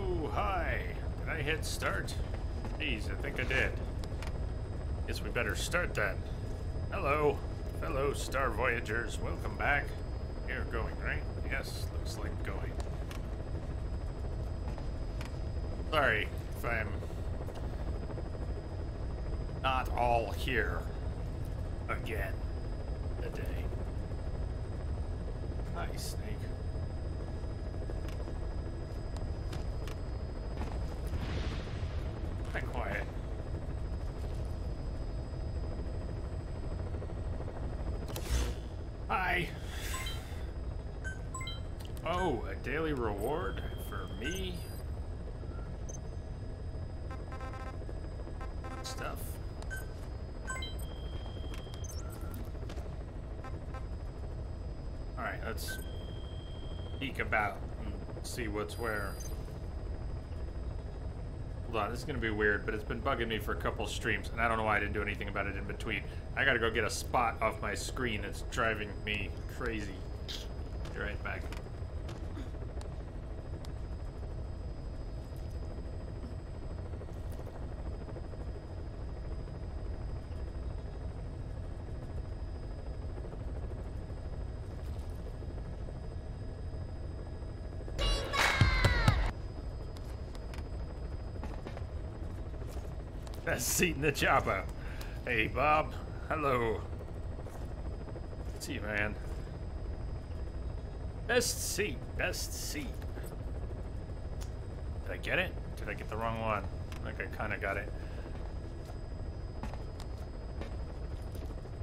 Oh, hi. Did I hit start? Geez, I think I did. Guess we better start then. Hello, fellow Star Voyagers. Welcome back. You're going, right? Yes, looks like going. Sorry if I'm not all here again today. Hi, Snake. Hi, quiet. Hi. Oh, a daily reward for me? Good stuff. Alright, let's peek about and see what's where. Hold on, this is gonna be weird, but it's been bugging me for a couple streams, and I don't know why I didn't do anything about it in between. I gotta go get a spot off my screen that's driving me crazy. Be right back. Best seat in the chopper. Hey, Bob. Hello. See you, man. Best seat. Best seat. Did I get it? Did I get the wrong one? I think I kind of got it.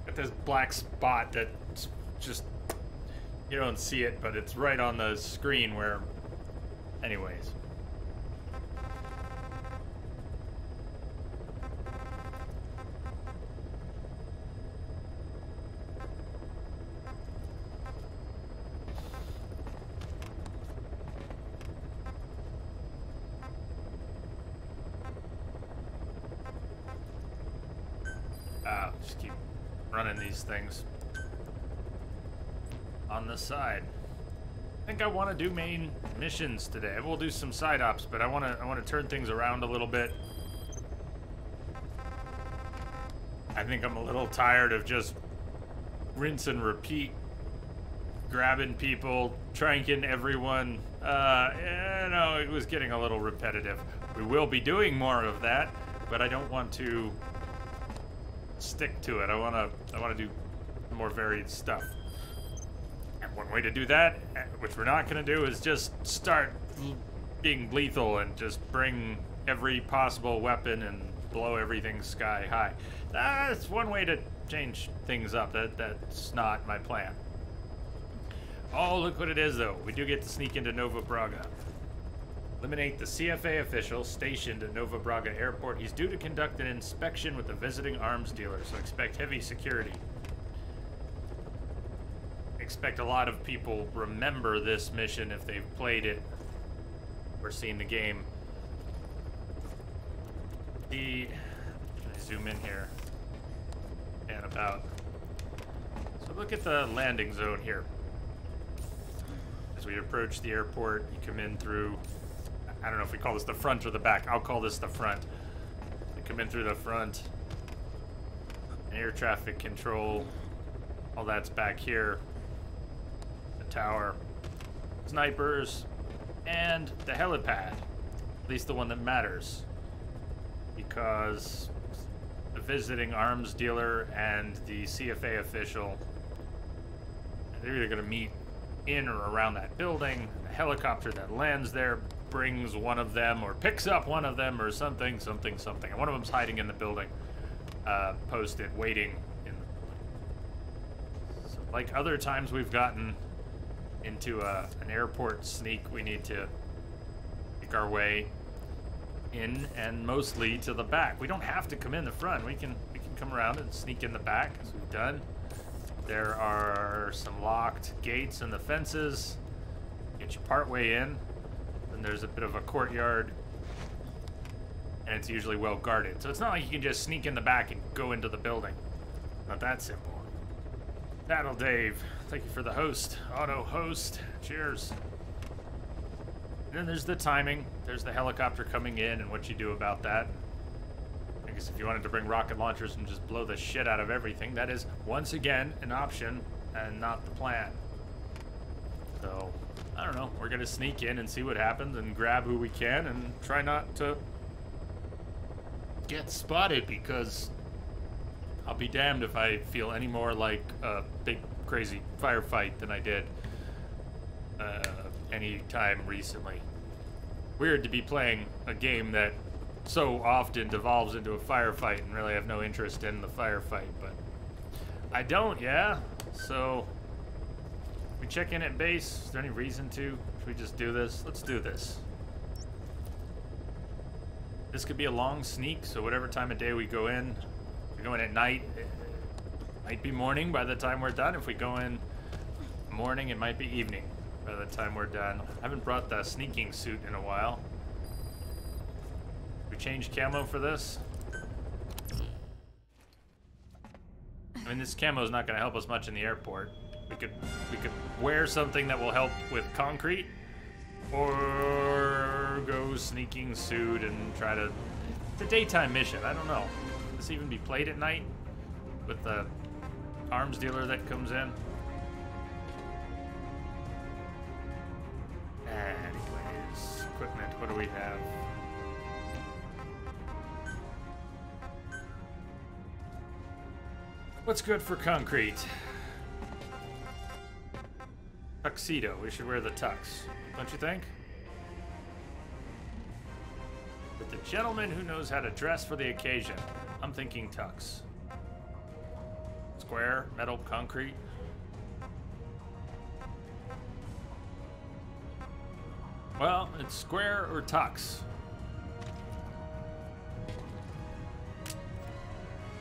Got this black spot that's just... You don't see it, but it's right on the screen where... Anyways. Just keep running these things on the side. I think I want to do main missions today. We'll do some side ops, but I want to turn things around a little bit. I think I'm a little tired of just rinse and repeat, grabbing people, tranking everyone. No, it was getting a little repetitive. We will be doing more of that, but I don't want to stick to it. I want to do more varied stuff. And one way to do that, which we're not going to do, is just start being lethal and just bring every possible weapon and blow everything sky high. That's one way to change things up. That's not my plan. Oh, look what it is, though. We do get to sneak into Nova Braga. Eliminate the CFA official stationed at Nova Braga Airport. He's due to conduct an inspection with the visiting arms dealer, so expect heavy security. Expect a lot of people remember this mission if they've played it or seen the game. Let me zoom in here and about. So look at the landing zone here. As we approach the airport, you come in through, I don't know if we call this the front or the back. I'll call this the front. You come in through the front. Air traffic control. All that's back here. The tower. Snipers. And the helipad. At least the one that matters. Because the visiting arms dealer and the CFA official, they're either going to meet in or around that building. The helicopter that lands there brings one of them or picks up one of them or something. And one of them's hiding in the building, posted, waiting in the building. So like other times we've gotten into an airport sneak, we need to make our way in and mostly to the back. We don't have to come in the front. We can come around and sneak in the back, as we've done. There are some locked gates and the fences. Get you partway in. Then there's a bit of a courtyard. And it's usually well guarded. So it's not like you can just sneak in the back and go into the building. Not that simple. Battle Dave, thank you for the host. Auto host. Cheers. And then there's the timing. There's the helicopter coming in and what you do about that. I guess if you wanted to bring rocket launchers and just blow the shit out of everything, that is, once again, an option and not the plan. So, I don't know. We're going to sneak in and see what happens and grab who we can and try not to get spotted, because I'll be damned if I feel any more like a big, crazy firefight than I did any time recently. Weird to be playing a game that so often devolves into a firefight and really have no interest in the firefight, but I don't, yeah? So, we check in at base. Is there any reason to? Should we just do this? Let's do this. This could be a long sneak, so whatever time of day we go in, if we go in at night, it might be morning by the time we're done. If we go in morning, it might be evening by the time we're done. I haven't brought the sneaking suit in a while. We change camo for this. I mean, this camo is not going to help us much in the airport. We could wear something that will help with concrete, or go sneaking suit and try to. It's a daytime mission. I don't know. Will this even be played at night with the arms dealer that comes in? Anyways, equipment. What do we have? What's good for concrete? Tuxedo. We should wear the tux, don't you think? But the gentleman who knows how to dress for the occasion. I'm thinking tux. Square, metal, concrete. Well, it's square or tux.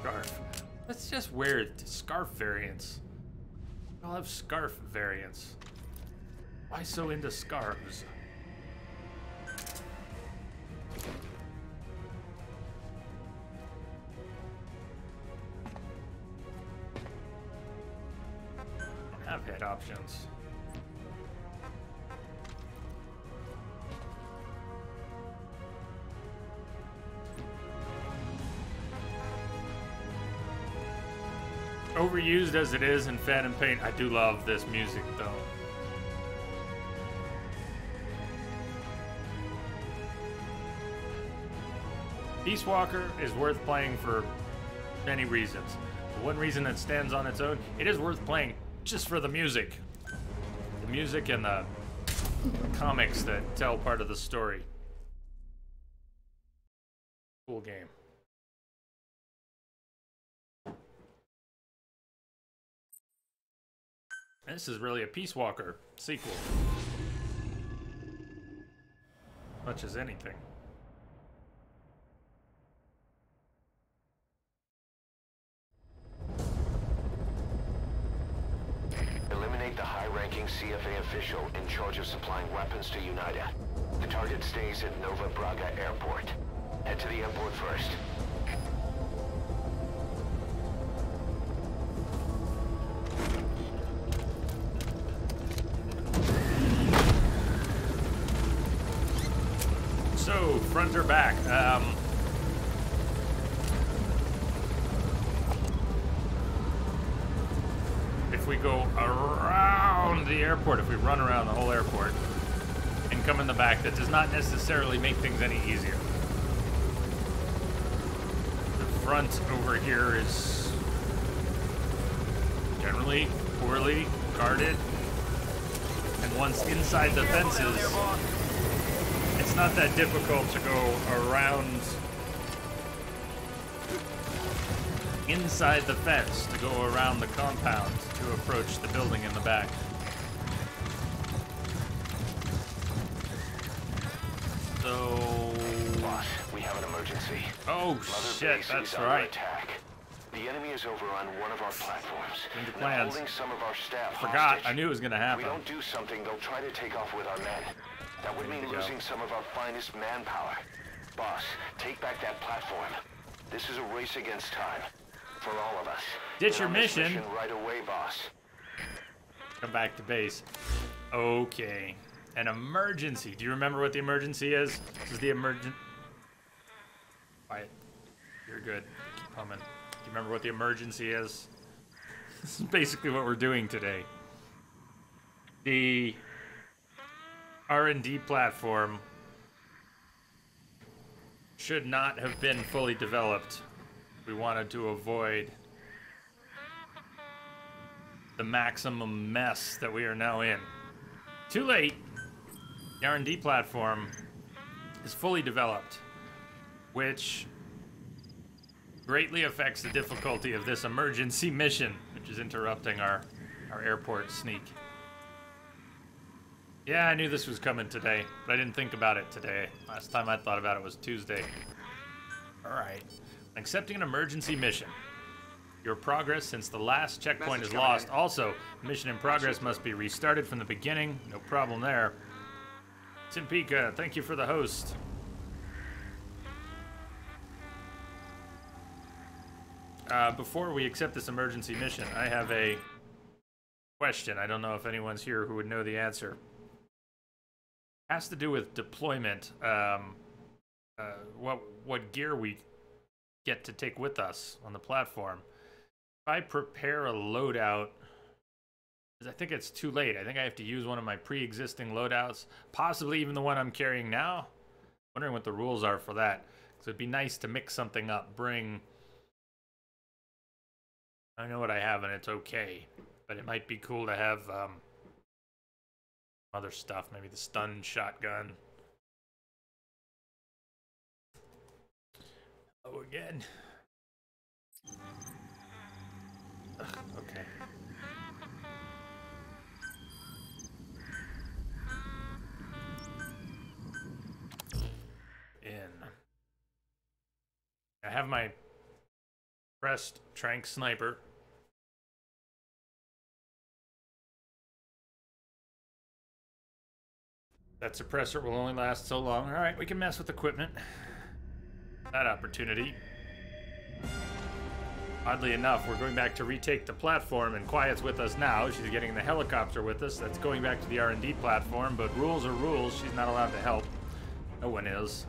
Scarf. Let's just wear scarf variants. I'll have scarf variants. Why so into scarves? I don't have head options. Overused as it is in Phantom Pain, I do love this music though. Peace Walker is worth playing for many reasons. The one reason that stands on its own, it is worth playing just for the music. The music and the comics that tell part of the story. Cool game. This is really a Peace Walker sequel. Much as anything. Eliminate the high-ranking CFA official in charge of supplying weapons to UNITA. The target stays at Nova Braga Airport. Head to the airport first. So, front or back? If we go around the airport, if we run around the whole airport and come in the back, that does not necessarily make things any easier. The front over here is generally poorly guarded, and once inside the fences, it's not that difficult to go around inside the fence, to go around the compound to approach the building in the back. So... Boss, we have an emergency. Oh shit, that's right. Attack. The enemy is over on one of our platforms. Into They're plans. holding some of our staff Forgot, hostage. I knew it was gonna If happen. we don't do something, they'll try to take off with our men. That would mean losing some of our finest manpower. Boss, take back that platform. This is a race against time. For all of us. Ditch Get your on this mission. right away, boss. Come back to base. Okay. an emergency. Do you remember what the emergency is? This is the emergent... Quiet. You're good. Keep humming. Do you remember what the emergency is? This is basically what we're doing today. The R&D platform should not have been fully developed. We wanted to avoid the maximum mess that we are now in. Too late. The R&D platform is fully developed, which greatly affects the difficulty of this emergency mission, which is interrupting our airport sneak. Yeah, I knew this was coming today, but I didn't think about it today. Last time I thought about it was Tuesday. Alright. Accepting an emergency mission. Your progress since the last checkpoint is lost. Also, mission in progress must be restarted from the beginning. No problem there. Timpika, thank you for the host. Before we accept this emergency mission, I have a question. I don't know if anyone's here who would know the answer. It has to do with deployment. What gear we get to take with us on the platform. If I prepare a loadout, I think it's too late. I think I have to use one of my pre-existing loadouts, possibly even the one I'm carrying now. Wondering what the rules are for that. Because it'd be nice to mix something up, bring... I know what I have and it's okay, but it might be cool to have other stuff, maybe the stun shotgun. Oh, again. Ugh, okay. I have my pressed Trank Sniper. That suppressor will only last so long. Alright, we can mess with equipment. That opportunity. Oddly enough, we're going back to retake the platform, and Quiet's with us now. She's getting the helicopter with us. That's going back to the R&D platform, but rules are rules. She's not allowed to help. No one is.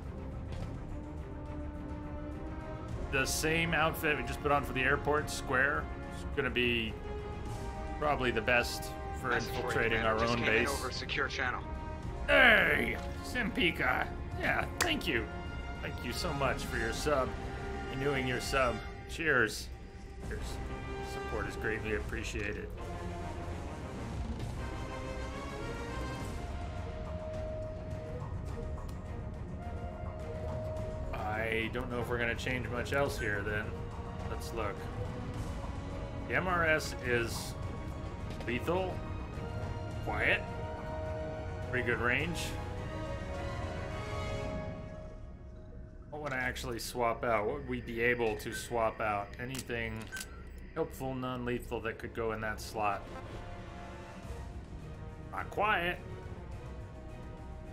The same outfit we just put on for the airport, square. It's going to be probably the best for infiltrating our own base. Over secure channel. Hey, Simpika. Yeah, thank you. Thank you so much for your sub. Renewing your sub. Cheers. Cheers. Support is greatly appreciated. I don't know if we're going to change much else here then. Let's look. The MRS is lethal, quiet, pretty good range. What would I actually swap out? What would we be able to swap out? Anything helpful, non-lethal that could go in that slot? Not quiet.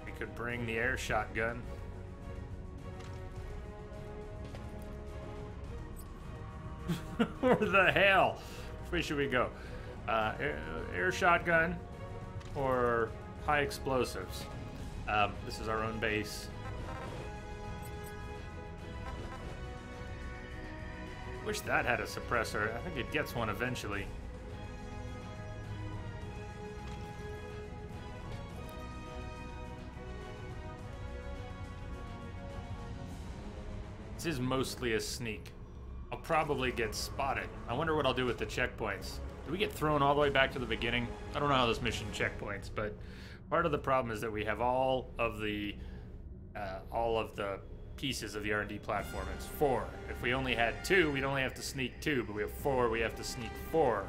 We could bring the air shotgun. Where the hell? Which way should we go? Air shotgun or high explosives? This is our own base. Wish that had a suppressor. I think it gets one eventually. This is mostly a sneak. I'll probably get spotted. I wonder what I'll do with the checkpoints. Do we get thrown all the way back to the beginning? I don't know how this mission checkpoints, but part of the problem is that we have all of the pieces of the R&D platform. It's 4. If we only had 2, we'd only have to sneak 2, but we have 4, we have to sneak 4.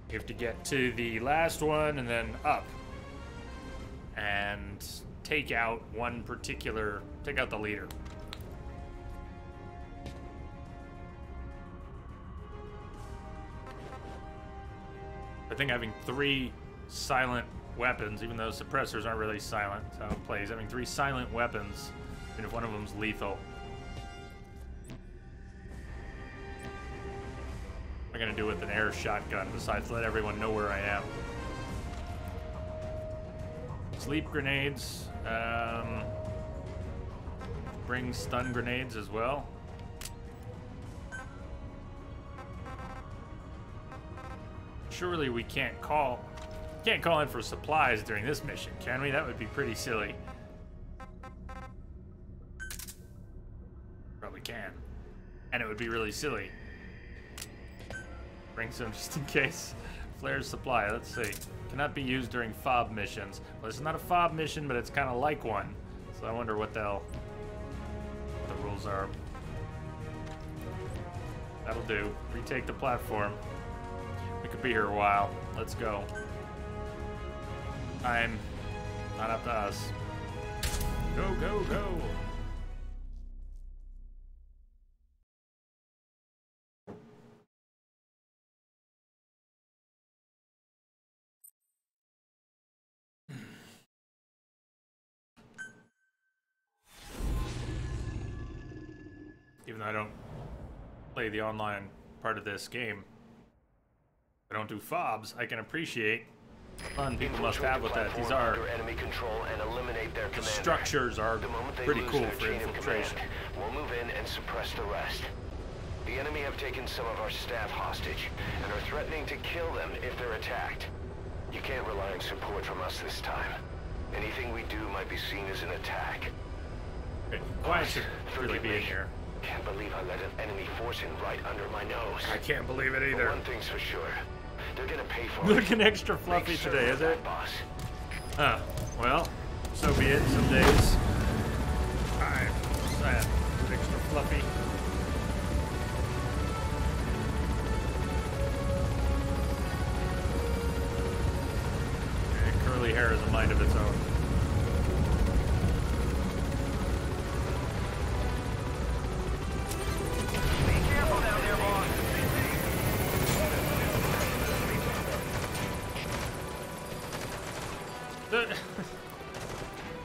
We have to get to the last one and then up. And take out the leader. I think having 3 silent weapons, even though suppressors aren't really silent, that's how it plays. Having 3 silent weapons, even if one of them's lethal. What am I gonna do with an air shotgun besides let everyone know where I am? Sleep grenades. Bring stun grenades as well. Surely we can't call in for supplies during this mission, can we? That would be pretty silly. Probably can. And it would be really silly. Bring some just in case. Flares supply, let's see. Cannot be used during FOB missions. Well, this is not a FOB mission, but it's kind of like one. So I wonder what the rules are. That'll do. Retake the platform. We could be here a while. Let's go. Time. Not up to us. Go, go, go. Even though I don't play the online part of this game, I don't do FOBs, I can appreciate fun people must have with that. These are enemy control and eliminate their the structures are pretty cool for infiltration. We'll move in and suppress the rest. The enemy have taken some of our staff hostage and are threatening to kill them if they're attacked. You can't rely on support from us this time. Anything we do might be seen as an attack. Okay, why should really be in here? Can't believe I let an enemy force in right under my nose. I can't believe it either. But one thing's for sure. They're gonna pay for it. Looking extra fluffy today, is it? Boss. Huh. Well, so be it. Some days. I'm sad. Extra fluffy. Okay, curly hair has a mind of its own.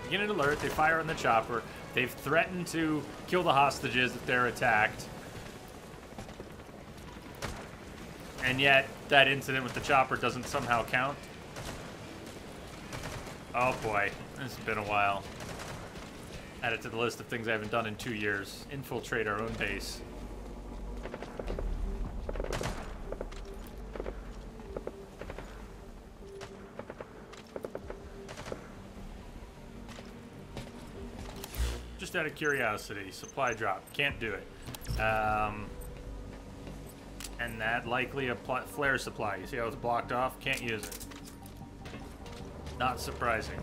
Get an alert, they fire on the chopper. They've threatened to kill the hostages if they're attacked. And yet, that incident with the chopper doesn't somehow count. Oh boy, this has been a while. Add it to the list of things I haven't done in 2 years. Infiltrate our own base. Just out of curiosity, supply drop, can't do it. And that likely a flare supply. You see how it's blocked off? Can't use it. Not surprising.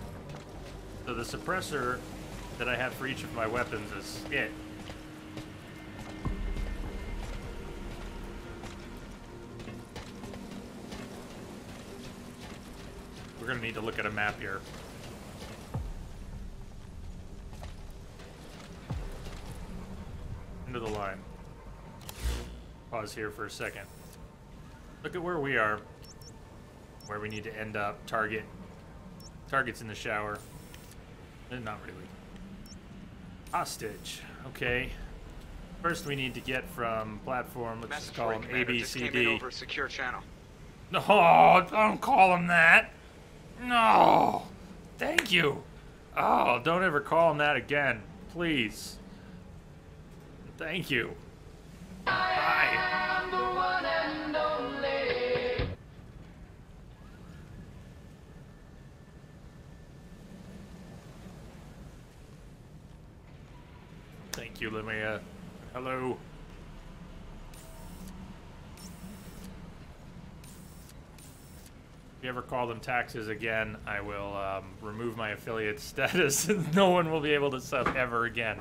So the suppressor that I have for each of my weapons is it. We're gonna need to look at a map here. Into the line. Pause here for a second. Look at where we are. Where we need to end up. Target's in the shower. Not really. Hostage. Okay. First we need to get from platform, let's just call him A, B, C, D. Over secure channel. No, don't call him that. No. Thank you. Oh, don't ever call him that again. Please. Thank you. Bye. Thank you, Lemia. Hello. If you ever call them taxes again, I will remove my affiliate status and no one will be able to sub ever again.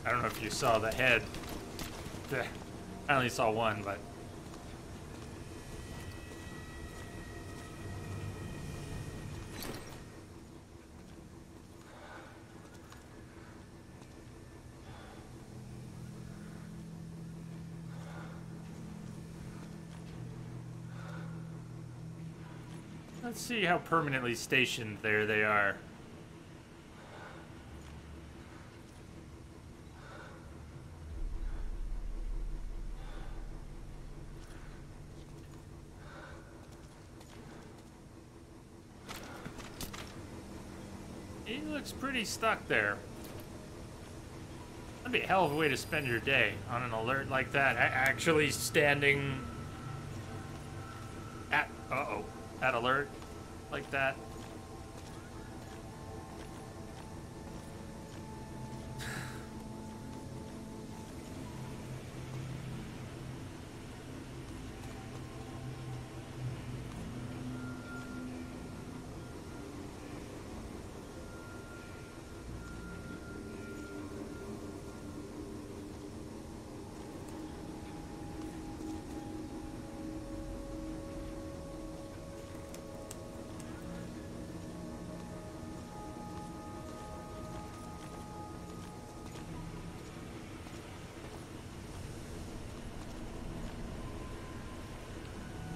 I don't know if you saw the head. I only saw one, but... Let's see how permanently stationed there they are. He looks pretty stuck there. That'd be a hell of a way to spend your day, on an alert like that. Actually standing at, at alert like that.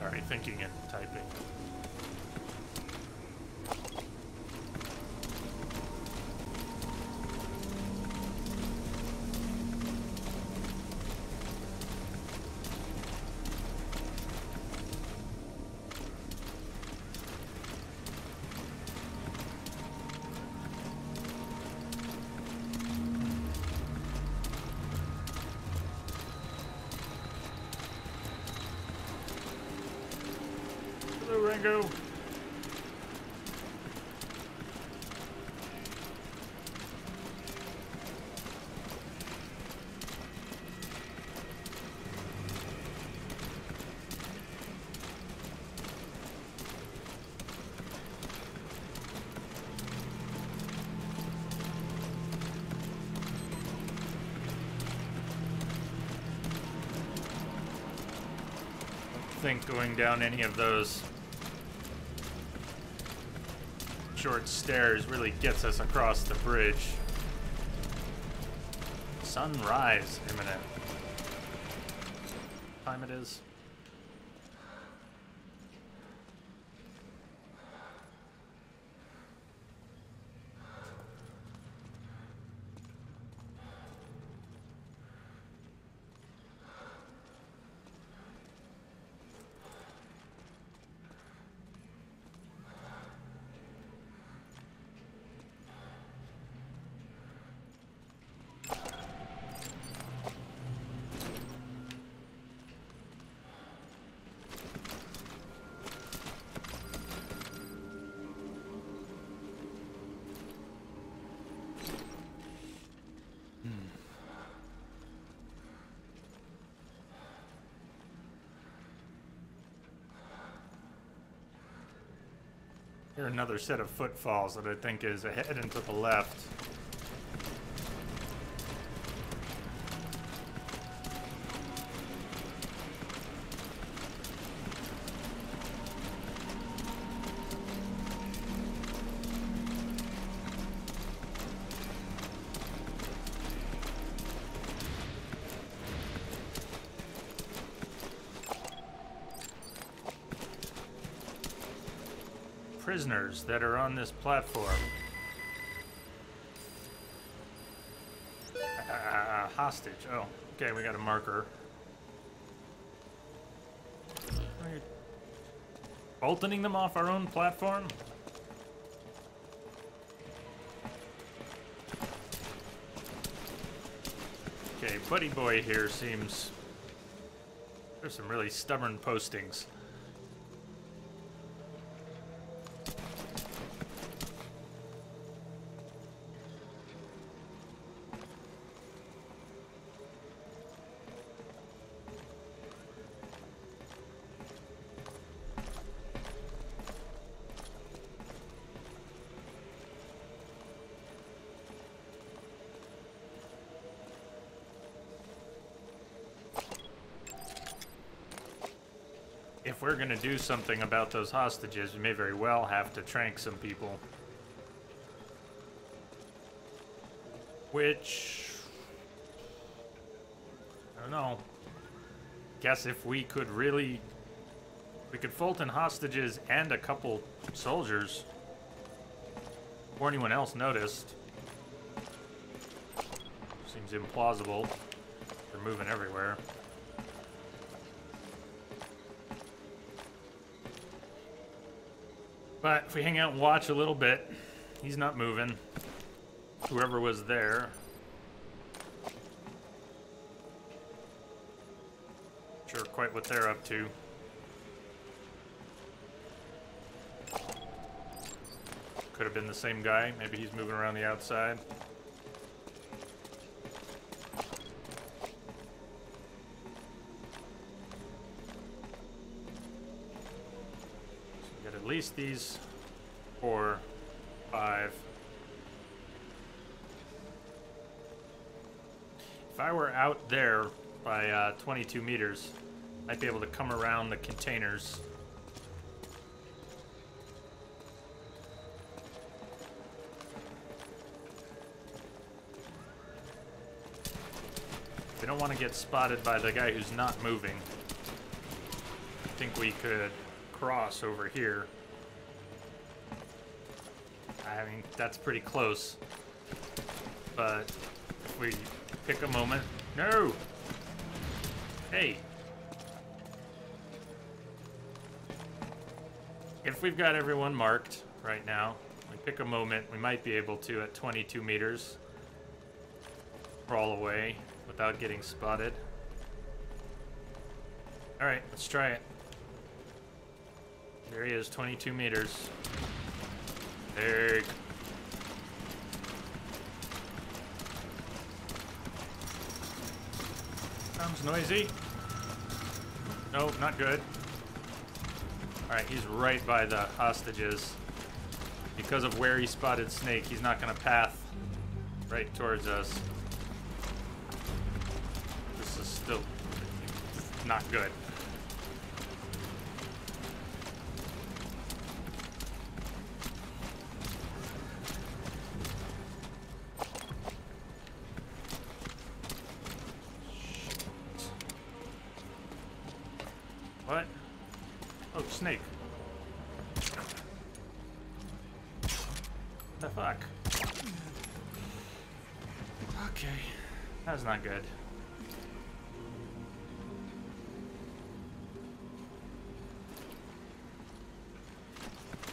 Sorry, thinking and typing. Ringo. I think going down any of those short stairs really gets us across the bridge. Sunrise imminent. What time it is? Here another set of footfalls that I think is ahead and to the left. Prisoners that are on this platform. Hostage. Oh, okay, we got a marker. Are you bolting them off our own platform? Okay, Buddy Boy here seems... There's some really stubborn postings. if we're gonna do something about those hostages, we may very well have to trank some people. Which... I don't know. Guess if we could really... We could Fulton hostages and a couple soldiers before anyone else noticed. Seems implausible. They're moving everywhere. But if we hang out and watch a little bit, he's not moving. Whoever was there. Not sure quite what they're up to. Could have been the same guy. Maybe he's moving around the outside. So we got at least these 4, 5. If I were out there by 22 meters, I'd be able to come around the containers. We don't want to get spotted by the guy who's not moving. I think we could cross over here. I mean, that's pretty close. But if we pick a moment... No! Hey! If we've got everyone marked right now, we pick a moment, we might be able to, at 22 meters, crawl away without getting spotted. Alright, let's try it. There he is, 22 meters. There you go. Sounds noisy. No, not good. Alright, he's right by the hostages. Because of where he spotted Snake, he's not going to path right towards us. This is still not good. What? Oh, Snake. The fuck? Okay. That's not good.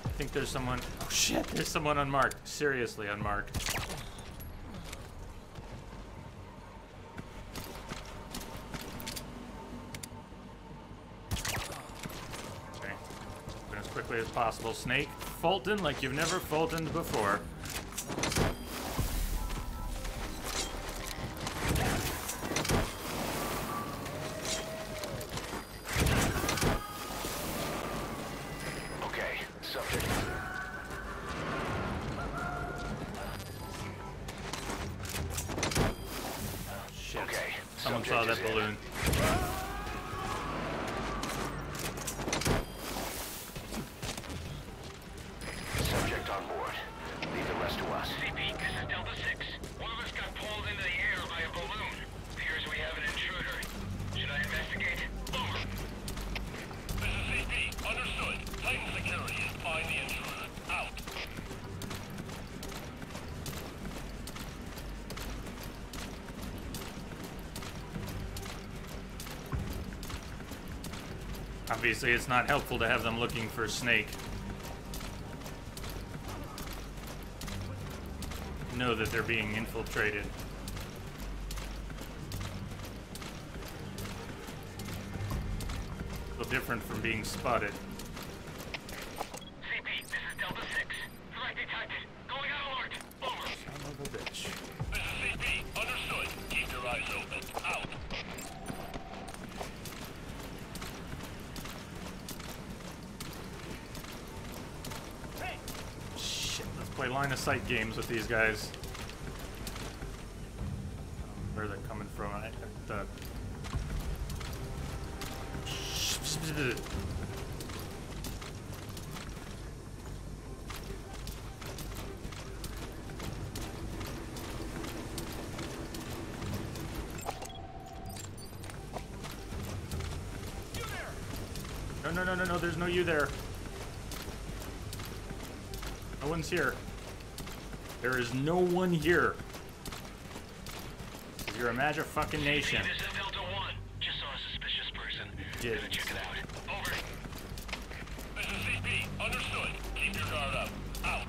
I think there's someone... Oh shit, there's someone unmarked. Seriously unmarked. Quickly as possible. Snake, Fulton like you've never Fultoned before. Okay, subject. Shit. Okay, someone saw that balloon. Obviously, it's not helpful to have them looking for Snake. Know that they're being infiltrated. A little different from being spotted. CP, this is Delta 6. Threat detected. Going on alert. Over. Son of a bitch. This is CP. Understood. Keep your eyes open. Out. Play line of sight games with these guys. Where they're coming from. no, there's no you there. No one's here. There is no one here. You're a magic fucking nation. This is Delta 1. Just saw a suspicious person. Did. Check it out. Over. This is CP. Understood. Keep your guard up. Out.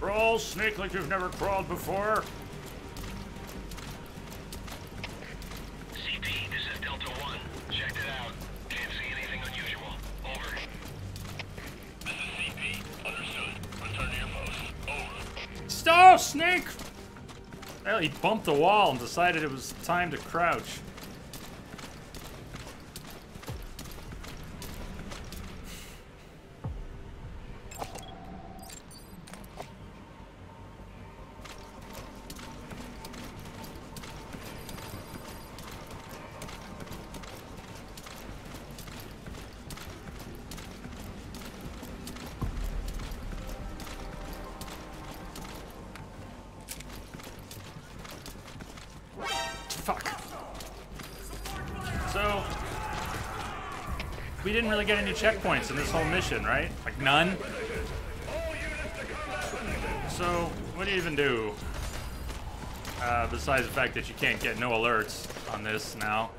Crawl, snake like you've never crawled before. CP, this is Delta 1. Checked it out. Can't see anything unusual. Over. This is CP. Understood. Return to your post. Over. Stop, snake! Well, he bumped the wall and decided it was time to crouch. Fuck. So, we didn't really get any checkpoints in this whole mission, right? Like none? So, what do you even do? Besides the fact that you can't get no alerts on this now.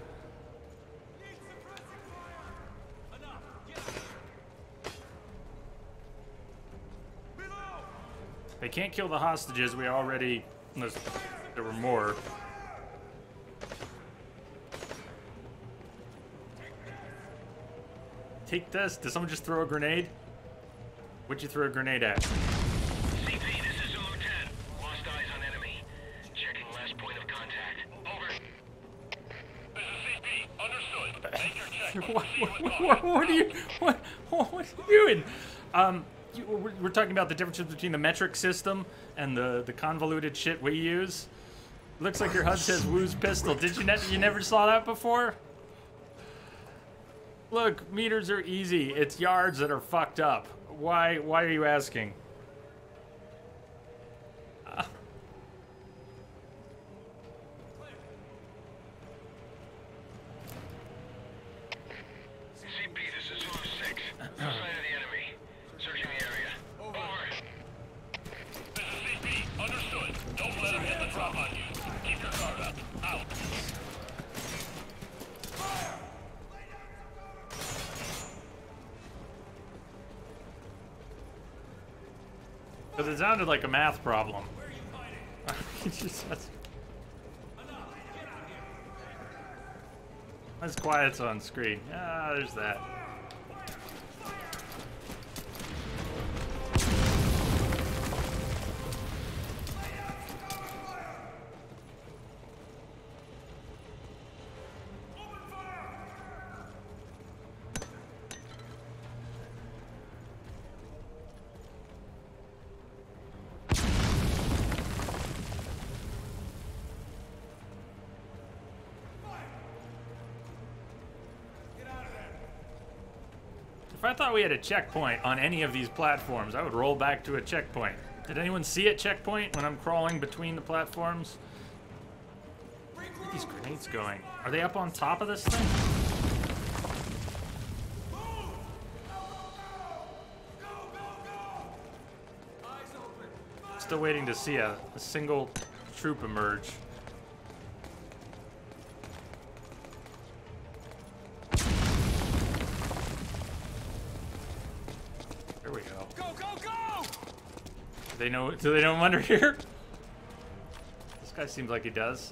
They can't kill the hostages. We already... Unless there were more. Take this. Did someone just throw a grenade? What'd you throw a grenade at? CP, this is Zulu 10. Lost eyes on enemy. Checking last point of contact. Over. This is CP. Understood. Make your check. What are you... What are you doing? We're talking about the differences between the metric system and the convoluted shit we use. Looks like your HUD says Woo's pistol. Did you never saw that before? Look, meters are easy. It's yards that are fucked up. Why are you asking? CP, this is Zulu 6. No sign of the enemy. Searching the area. Over. This is CP. Understood. Don't let him hit the drop on you. Keep your guard up. Out. Because it sounded like a math problem. That's quiet's on screen. Ah, there's that. If I thought we had a checkpoint on any of these platforms, I would roll back to a checkpoint. Did anyone see a checkpoint when I'm crawling between the platforms? Where are these grenades going? Are they up on top of this thing? Still waiting to see a single troop emerge. Do they know I'm under here? This guy seems like he does.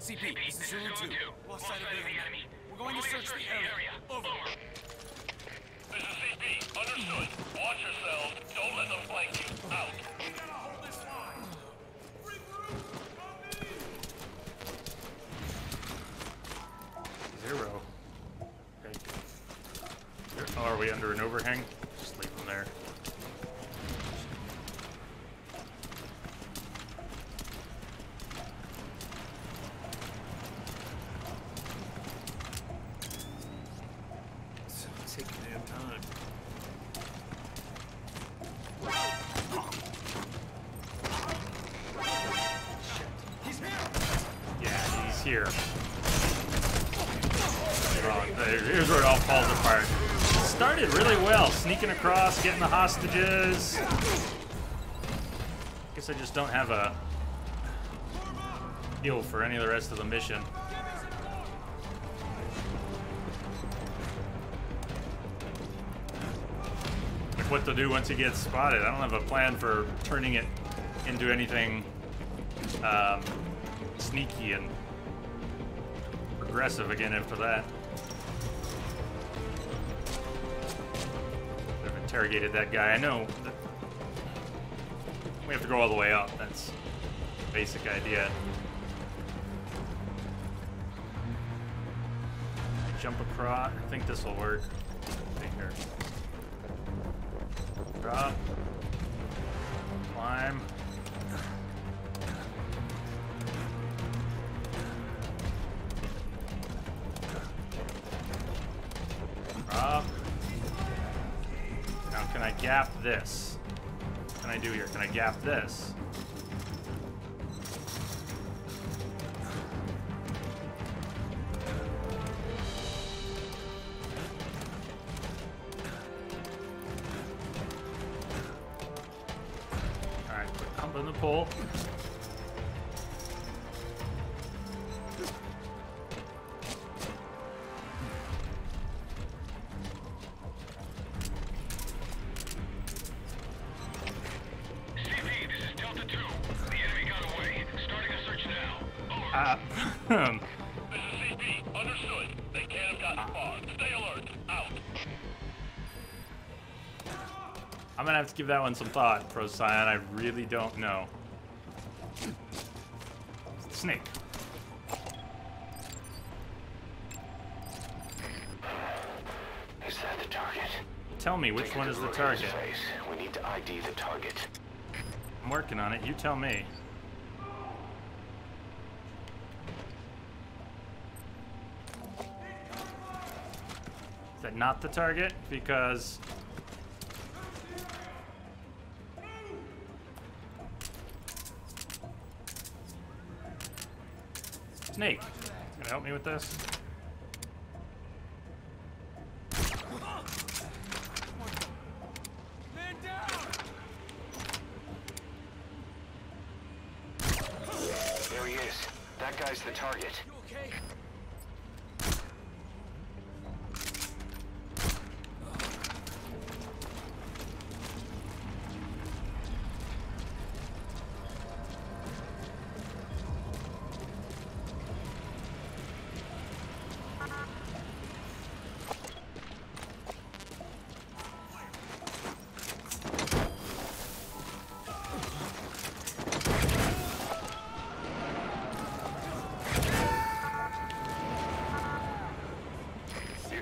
CP, this is Zulu 2. Lost sight of the enemy. We're going to search the area. Over. This is CP. Understood. Watch yourselves. Don't let them flank you. Out. way under an overhang. Just leave them there. It's taking damn time. He's here. Yeah, he's here. Here's where it all falls apart. Started really well, sneaking across, getting the hostages. Guess I just don't have a feel for any of the rest of the mission. Like what to do once he gets spotted. I don't have a plan for turning it into anything sneaky and progressive again after that. I've interrogated that guy. I know that we have to go all the way up. That's the basic idea. Jump across. I think this will work. Right here. Drop. Climb. Up. Now can I gap this? What can I do here? Can I gap this? Alright, put hump in the pole. This is CP. Understood. They can't have gotten far. Stay alert. Out. I'm gonna have to give that one some thought, Procyon. I really don't know. Snake. Is that the target? Tell me, which one is the target? We need to ID the target. I'm working on it. You tell me. Is that not the target? Because... Snake, gonna help me with this? Man down. There he is. That guy's the target. You okay?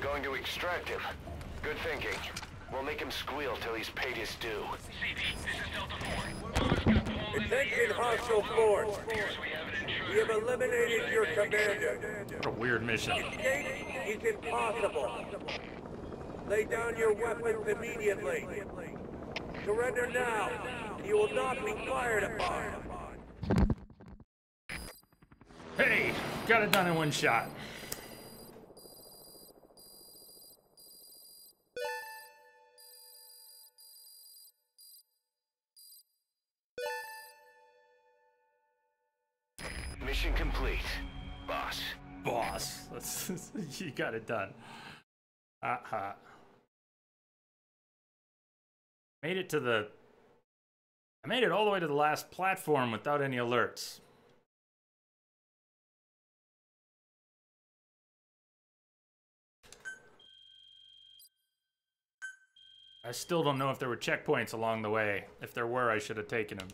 Going to extract him. Good thinking. We'll make him squeal till he's paid his due. CP, this is Delta 4. Attention hostile force. We have eliminated your commander. What a weird mission. Escape is impossible. Lay down your weapons immediately. Surrender now. You will not be fired upon. Hey, got it done in one shot. Mission complete, boss. Boss, you got it done. Made it to the... I made it all the way to the last platform without any alerts. I still don't know if there were checkpoints along the way. If there were, I should have taken them.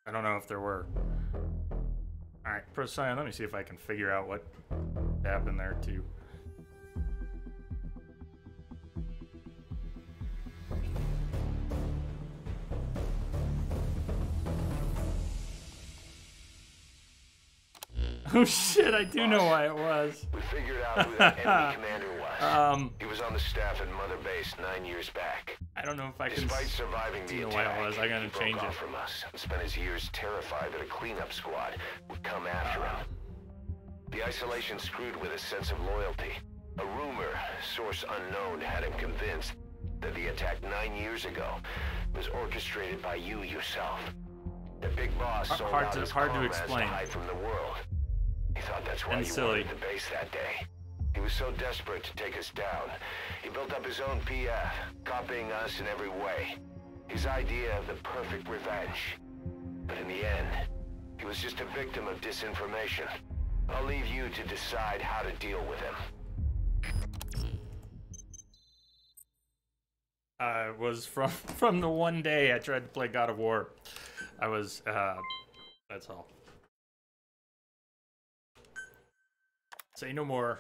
I don't know if there were. Alright, Procyon, let me see if I can figure out what happened there too. Oh shit, I do know why it was. We figured out who that enemy commander was. He was on the staff at Mother Base 9 years back. I don't know if I can. Despite surviving the know attack, why it was. I gotta he broke change off it. from us and spent his years terrified that a cleanup squad would come after him. The isolation screwed with his sense of loyalty. A rumor, source unknown, had him convinced that the attack 9 years ago was orchestrated by you yourself. The big boss sold out his comrades to hide from the world. He thought that's why you wanted the base that day. He was so desperate to take us down, he built up his own PF, copying us in every way. His idea of the perfect revenge. But in the end, he was just a victim of disinformation. I'll leave you to decide how to deal with him. Was from the one day I tried to play God of War. I was, that's all. Say no more.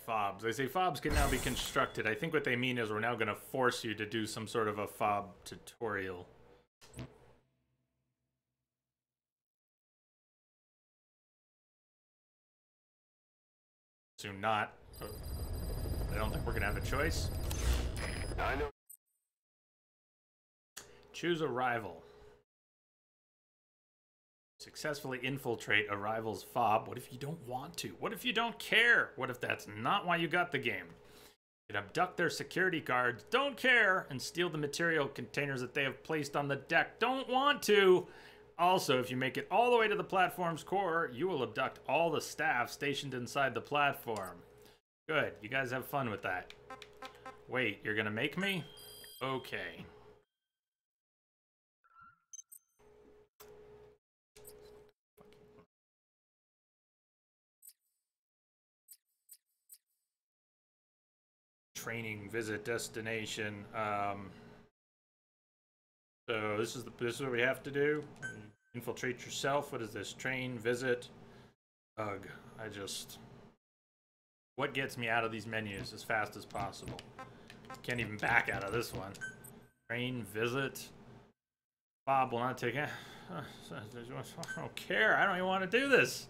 Fobs. They say fobs can now be constructed. I think what they mean is we're now going to force you to do some sort of a fob tutorial. Soon not. I don't think we're going to have a choice. I know. Choose a rival. Successfully infiltrate a rival's fob. What if you don't want to? What if you don't care? What if that's not why you got the game? You can abduct their security guards, don't care, and steal the material containers that they have placed on the deck, don't want to. Also, if you make it all the way to the platform's core, you will abduct all the staff stationed inside the platform. Good, you guys have fun with that. Wait, you're gonna make me? Okay. Training, visit, destination. So this is what we have to do. Infiltrate yourself. What is this? Train, visit. Ugh. What gets me out of these menus as fast as possible? Can't even back out of this one. Train, visit. Bob will not take it. I don't care. I don't even want to do this.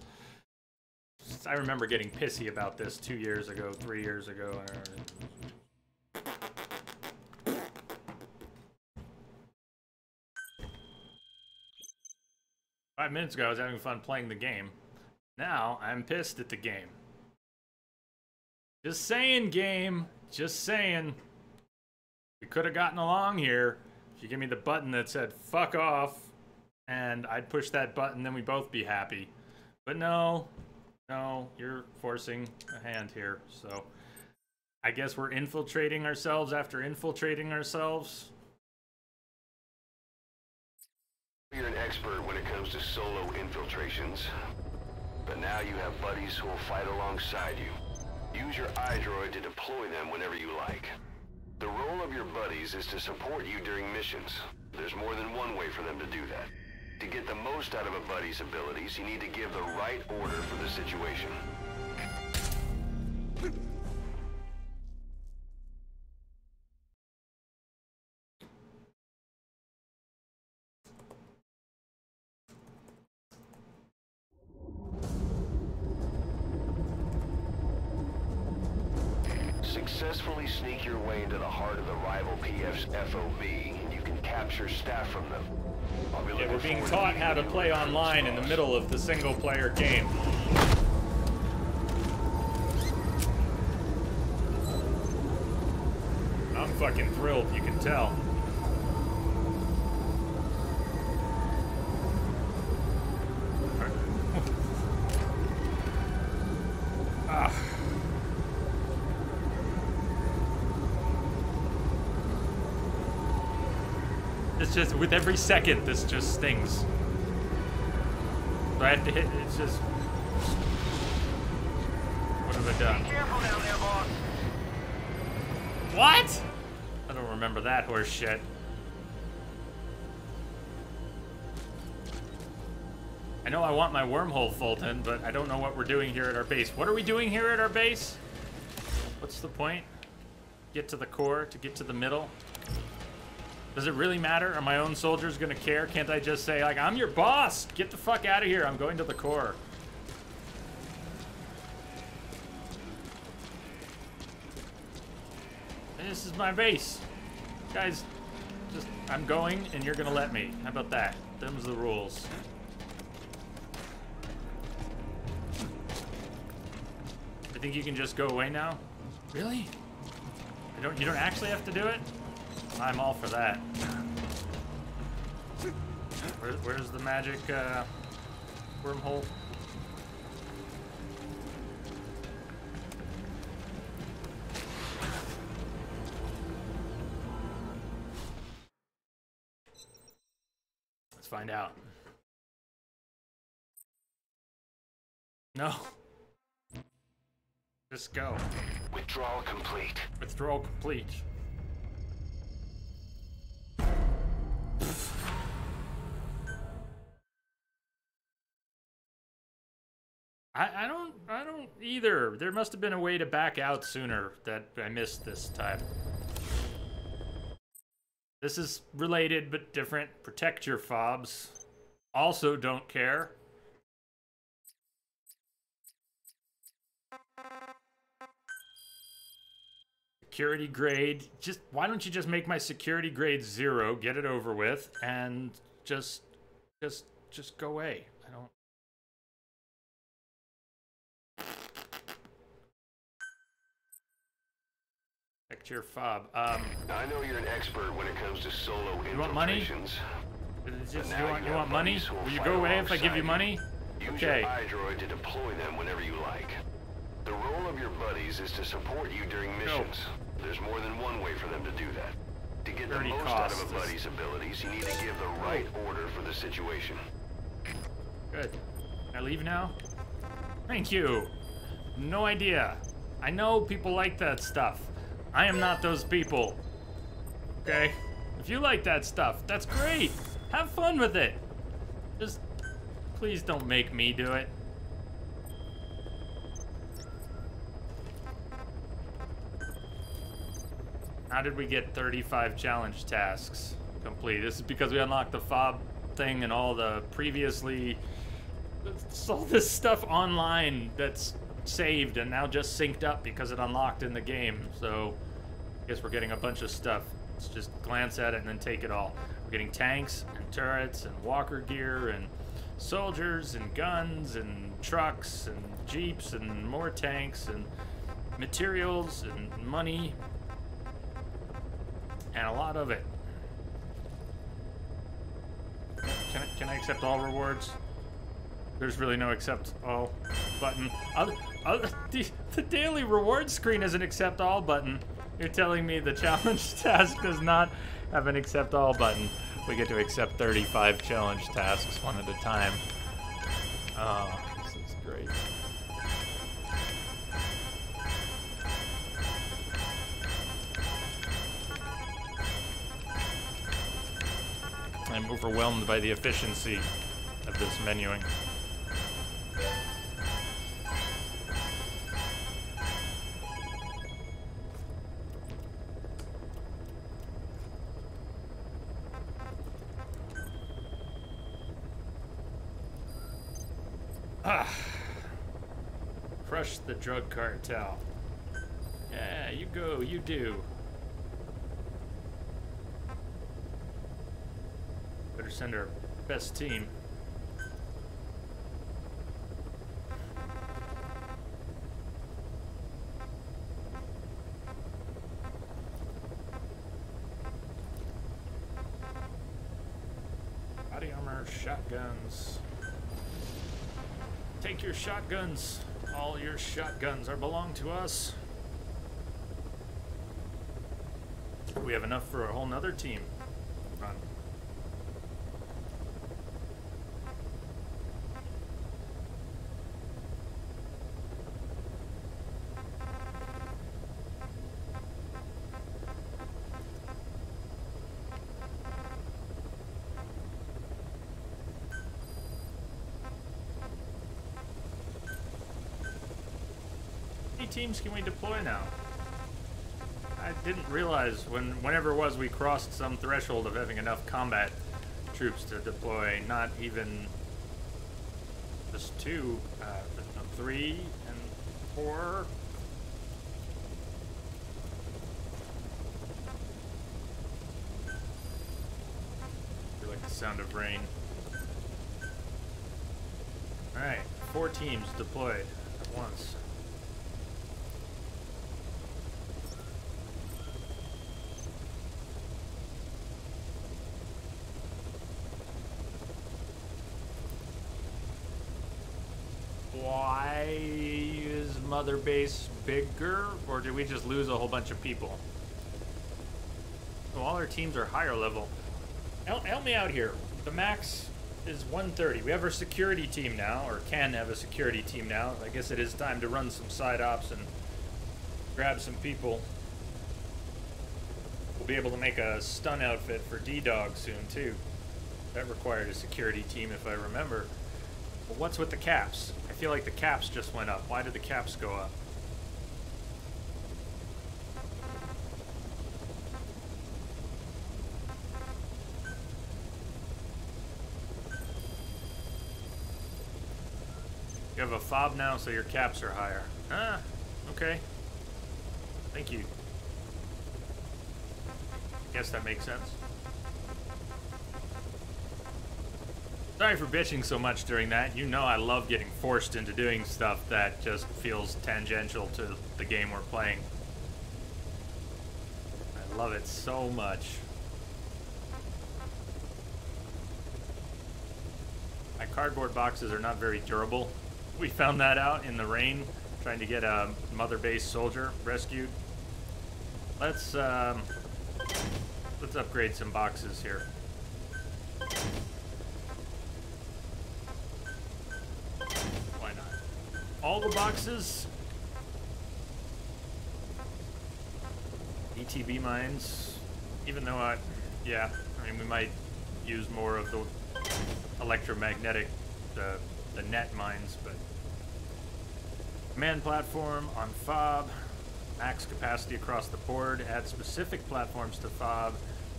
I remember getting pissy about this 2 years ago, 3 years ago. 5 minutes ago, I was having fun playing the game. Now, I'm pissed at the game. Just saying, game. Just saying. We could have gotten along here if you give me the button that said, fuck off, and I'd push that button, then we'd both be happy. But no. No, you're forcing a hand here, so... I guess we're infiltrating ourselves after infiltrating ourselves. You're an expert when it comes to solo infiltrations, but now you have buddies who will fight alongside you. Use your iDroid to deploy them whenever you like. The role of your buddies is to support you during missions. There's more than one way for them to do that. To get the most out of a buddy's abilities, you need to give the right order for the situation. Successfully sneak your way into the heart of the rival PF's FOB, and you can capture staff from them. Yeah, we're being taught how to play online in the middle of the single-player game. I'm fucking thrilled, you can tell. It's just, with every second, this just stings. So I have to hit, it's just... What have I done? Be careful down there, boss. What? I don't remember that horse shit. I know I want my wormhole, Fulton, but I don't know what we're doing here at our base. What are we doing here at our base? What's the point? Get to the core, to get to the middle? Does it really matter? Are my own soldiers gonna care? Can't I just say, like, I'm your boss! Get the fuck out of here, I'm going to the core. This is my base. Guys, just, I'm going and you're gonna let me. How about that? Them's the rules. I think you can just go away now? Really? You don't actually have to do it? I'm all for that. Where's the magic wormhole? Let's find out. No. Just go. Withdrawal complete. Withdrawal complete. I don't either. There must have been a way to back out sooner that I missed this time. This is related but different. Protect your fobs. Also don't care. Security grade. Just why don't you just make my security grade 0, get it over with, and just go away. I don't. Protect your fob. I know you're an expert when it comes to solo infiltrations. You want money? You want money? Will you go away if I give you money? Use Okay. your iDroid to deploy them whenever you like. The role of your buddies is to support you during missions. There's more than one way for them to do that. To get the most out of a buddy's abilities, you need to give the right order for the situation. Good. Can I leave now? Thank you. No idea. I know people like that stuff. I am not those people. Okay? If you like that stuff, that's great. Have fun with it. Just please don't make me do it. How did we get 35 challenge tasks complete? This is because we unlocked the fob thing and all the previously... all this stuff online that's saved and now just synced up because it unlocked in the game. So I guess we're getting a bunch of stuff. Let's just glance at it and then take it all. We're getting tanks and turrets and walker gear and soldiers and guns and trucks and jeeps and more tanks and materials and money. And a lot of it. Can I accept all rewards? There's really no accept all button. The daily reward screen is an accept all button. You're telling me the challenge task does not have an accept all button. We get to accept 35 challenge tasks one at a time. Oh, this is great. I'm overwhelmed by the efficiency of this menuing. Crush the drug cartel. Yeah, you go, you do. Better send our best team. Body armor, shotguns. Take your shotguns. All your shotguns belong to us. We have enough for a whole nother team. Run. teams can we deploy now? I didn't realize whenever it was we crossed some threshold of having enough combat troops to deploy, not even just 2, 3 and 4. I like the sound of rain. Alright, 4 teams deployed at once. Why is Mother Base bigger, or did we just lose a whole bunch of people? Well, all our teams are higher level. Help me out here. The max is 130. We have our security team now, or can have a security team now. I guess it is time to run some side ops and grab some people. We'll be able to make a stun outfit for D-Dog soon, too. That required a security team, if I remember. But what's with the caps? I feel like the caps just went up. Why did the caps go up? You have a fob now, so your caps are higher. Ah, okay. Thank you. Guess that makes sense. Sorry for bitching so much during that. You know I love getting forced into doing stuff that just feels tangential to the game we're playing. I love it so much. My cardboard boxes are not very durable. We found that out in the rain, trying to get a Mother Base soldier rescued. Let's upgrade some boxes here. Why not? All the boxes. ETB mines. Even though yeah, I mean we might use more of the electromagnetic, the net mines, but command platform on FOB, max capacity across the board, add specific platforms to FOB,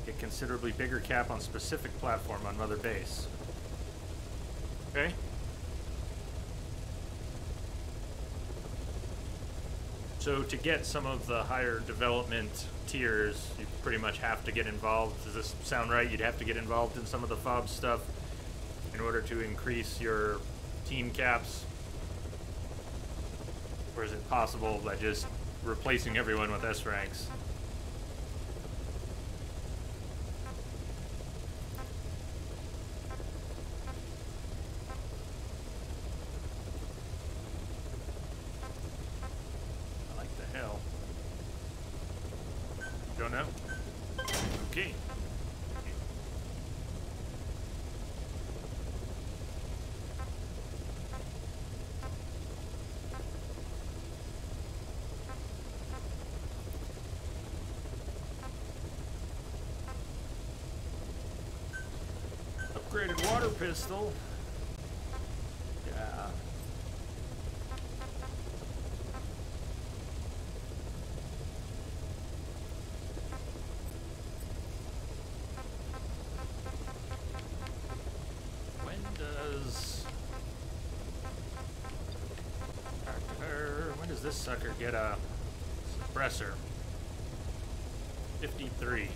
get considerably bigger cap on specific platform on Mother Base. Okay. So to get some of the higher development tiers, you pretty much have to get involved. Does this sound right? You'd have to get involved in some of the FOB stuff in order to increase your team caps? Or is it possible by just replacing everyone with S ranks? I like the hell. Don't know? Okay. Upgraded water pistol. Yeah. When does this sucker get a suppressor? 53.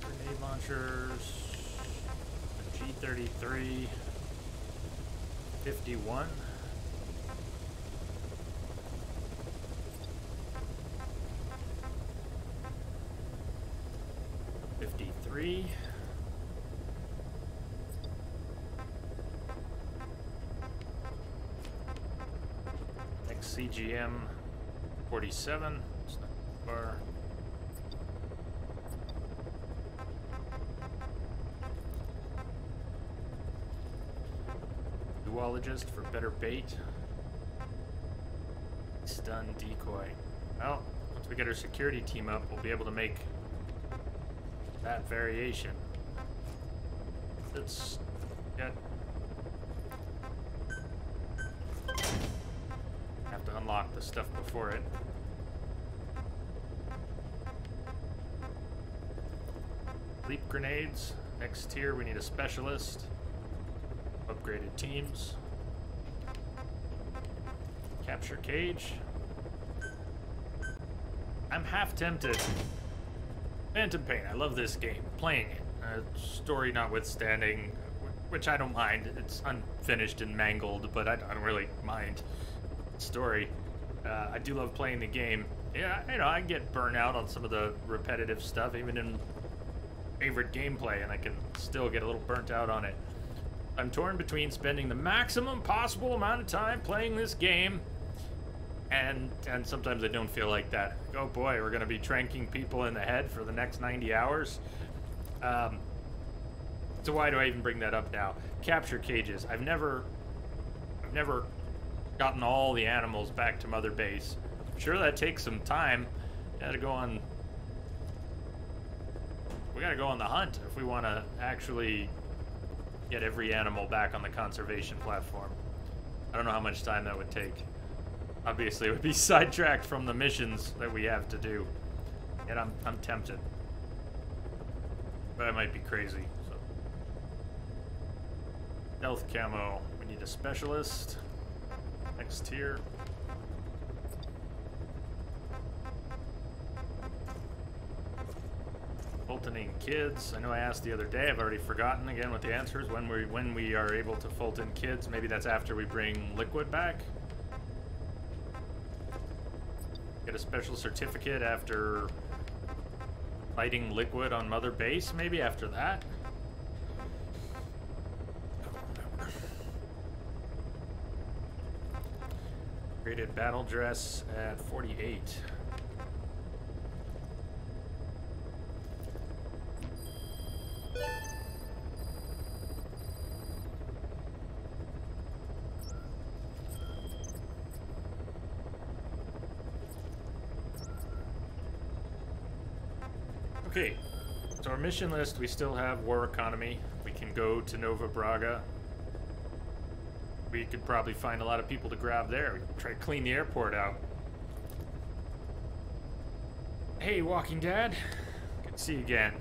Grenade launchers, a G33, 51. XCGM 47. Bar. zoologist for better bait. Stun decoy. Well, once we get our security team up, we'll be able to make that variation. Let's get... Have to unlock the stuff before it. Leap grenades. Next tier, we need a specialist. Upgraded teams. Capture cage. I'm half tempted. Phantom Pain, I love this game. Playing it. Story notwithstanding, which I don't mind. It's unfinished and mangled, but I don't really mind. Story. I do love playing the game. Yeah, you know, I get burnt out on some of the repetitive stuff, even in favorite gameplay, and I can still get a little burnt out on it. I'm torn between spending the maximum possible amount of time playing this game, and sometimes I don't feel like that. Oh boy, we're gonna be tranking people in the head for the next 90 hours. So why do I even bring that up now? Capture cages. I've never gotten all the animals back to Mother Base. I'm sure that takes some time. We gotta go on the hunt if we want to actually get every animal back on the conservation platform. I don't know how much time that would take. Obviously, it would be sidetracked from the missions that we have to do. And I'm tempted. But I might be crazy, so. Stealth camo. We need a specialist. Next tier. Fultoning kids. I know I asked the other day. I've already forgotten again what the answer is. When we are able to Fulton kids. Maybe that's after we bring Liquid back. Get a special certificate after fighting Liquid on Mother Base. Maybe after that. Created battle dress at 48. Okay, so our mission list, we still have War Economy. We can go to Nova Braga. We could probably find a lot of people to grab there. We can try to clean the airport out. Hey, Walking Dad. Good to see you again.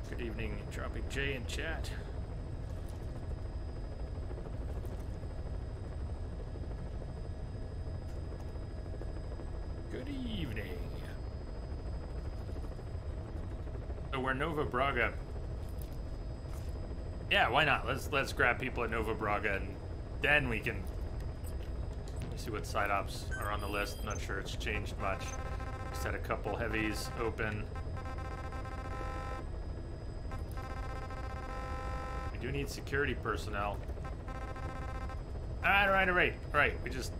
Good evening, Tropic J in chat. Good evening. So we're Nova Braga. Yeah, why not? Let's grab people at Nova Braga, and then we can see what side ops are on the list. I'm not sure it's changed much. Just had a couple heavies open. We do need security personnel. All right. We just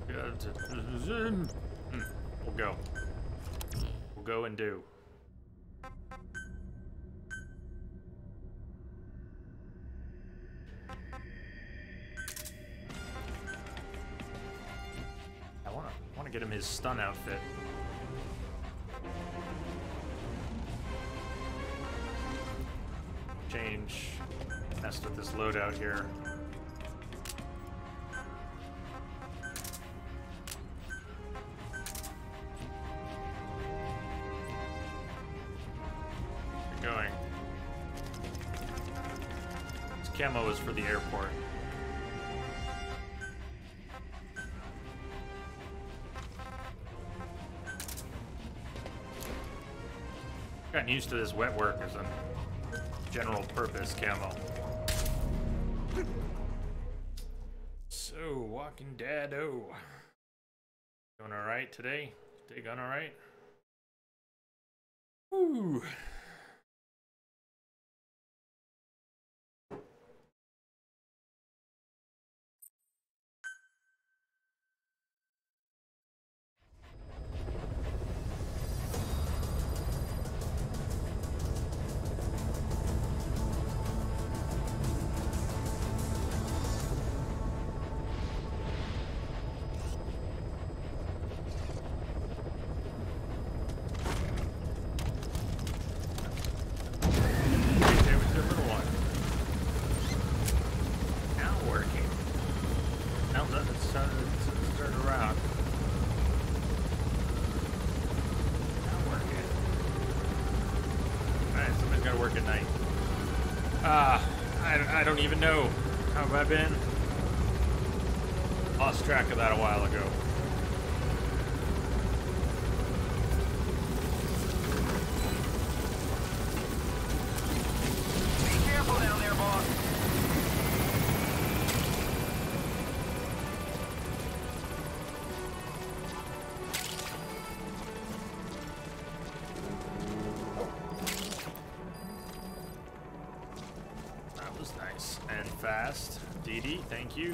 we'll go. We'll go and do. I want to get him his stun outfit. Change. Messed with this loadout here. You're going. This camo is for the airport. Gotten used to this wet work as a general purpose camo. So, Walking Dad-o. Doing alright today? Day gone alright? Woo! turn around. Not working. Alright, somebody's gotta work at night. I don't even know. How have I been? Lost track of that a while ago. Be careful down there, boss. That was nice and fast. Dee Dee, thank you.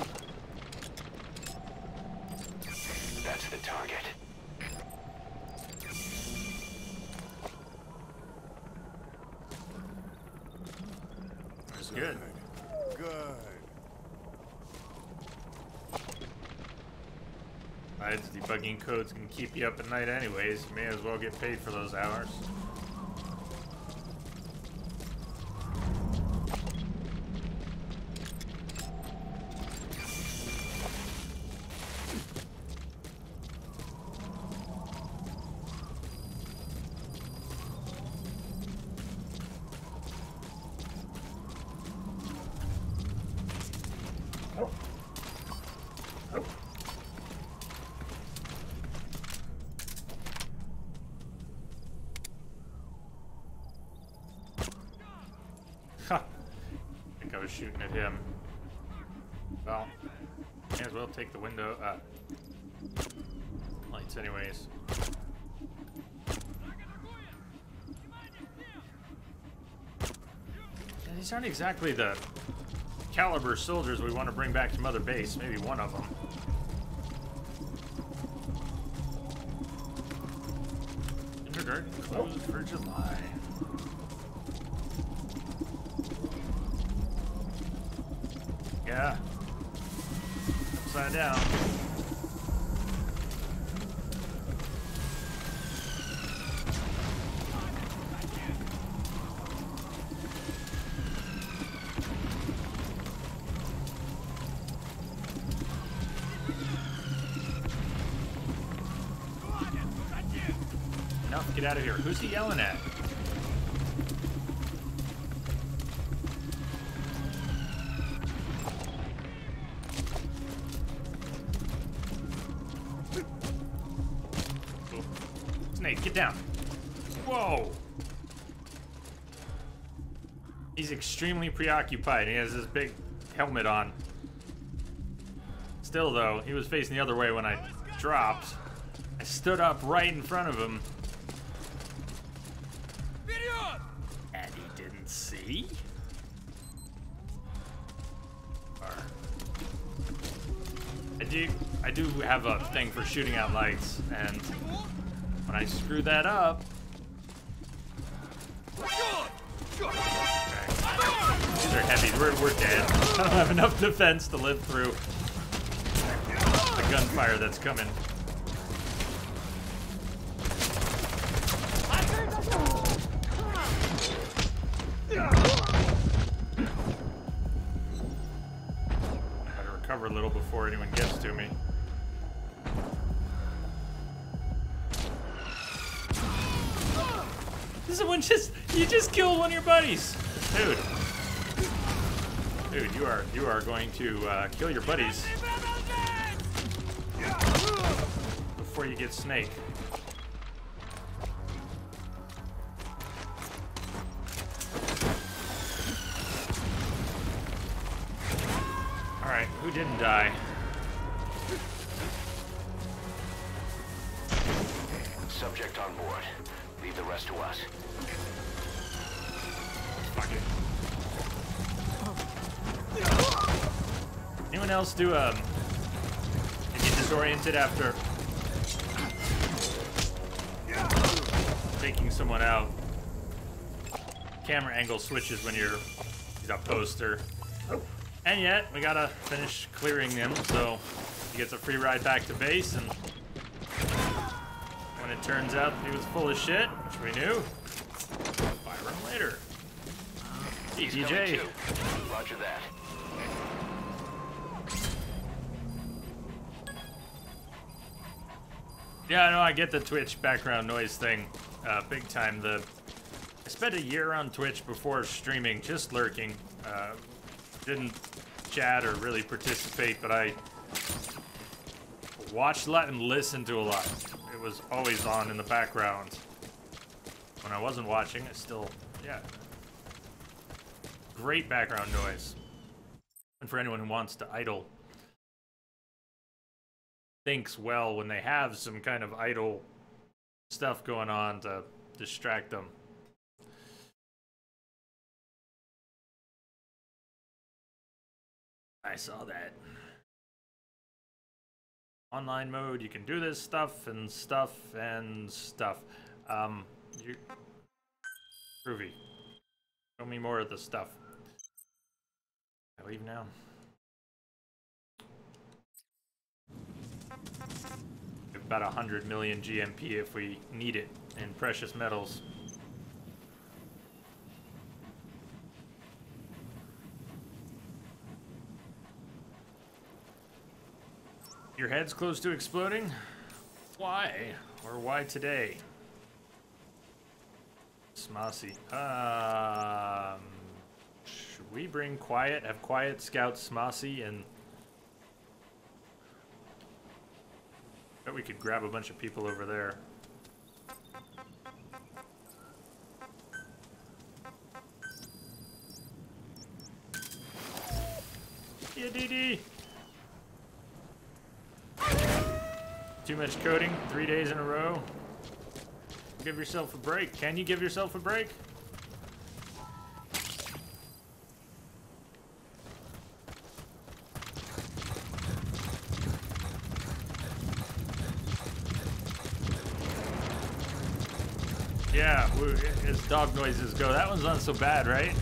That's the target. That's good. Good. Besides, debugging codes can keep you up at night anyways. You may as well get paid for those hours. I think I was shooting at him. Well, may as well take the window lights anyways. Yeah, these aren't exactly the caliber soldiers we want to bring back to Mother Base. Maybe one of them. Kindergarten closed for July. Yeah. Upside down. Enough, get out of here. Who's he yelling at? Snake, get down. Whoa. He's extremely preoccupied. He has this big helmet on. Still, though, he was facing the other way when I dropped. I stood up right in front of him. And he didn't see? I do have a thing for shooting out lights, and when I screw that up... Okay. These are heavy. We're dead. I don't have enough defense to live through the gunfire that's coming. Gotta recover a little before anyone gets to me. This is one you just killed one of your buddies. Dude, you are going to kill your buddies before you get Snake. All right, who didn't die? Subject on board. Leave the rest to us. Fuck it. Anyone else do get disoriented after taking someone out? Camera angle switches when he's a poster. And yet, we gotta finish clearing them, so he gets a free ride back to base, and when it turns out he was full of shit, which we knew, fire him later. ETJ. Roger that. Yeah, no, I get the Twitch background noise thing, big time. I spent a year on Twitch before streaming, just lurking. Didn't chat or really participate, but I watched a lot and listened to a lot. It was always on in the background. When I wasn't watching, I still, yeah. Great background noise. And for anyone who wants to idle, thinks well when they have some kind of idle stuff going on to distract them. I saw that. Online mode, you can do this stuff and stuff and stuff. Groovy. Show me more of the stuff. I leave now. About 100 million GMP if we need it in precious metals. Your head's close to exploding? Why? Or why today? Smossy. Should we bring Quiet? Have Quiet scout Smossy and... Bet we could grab a bunch of people over there. Yeah, DD! Too much coding, 3 days in a row. Give yourself a break. Can you give yourself a break? Yeah, as dog noises go, that one's not so bad, right?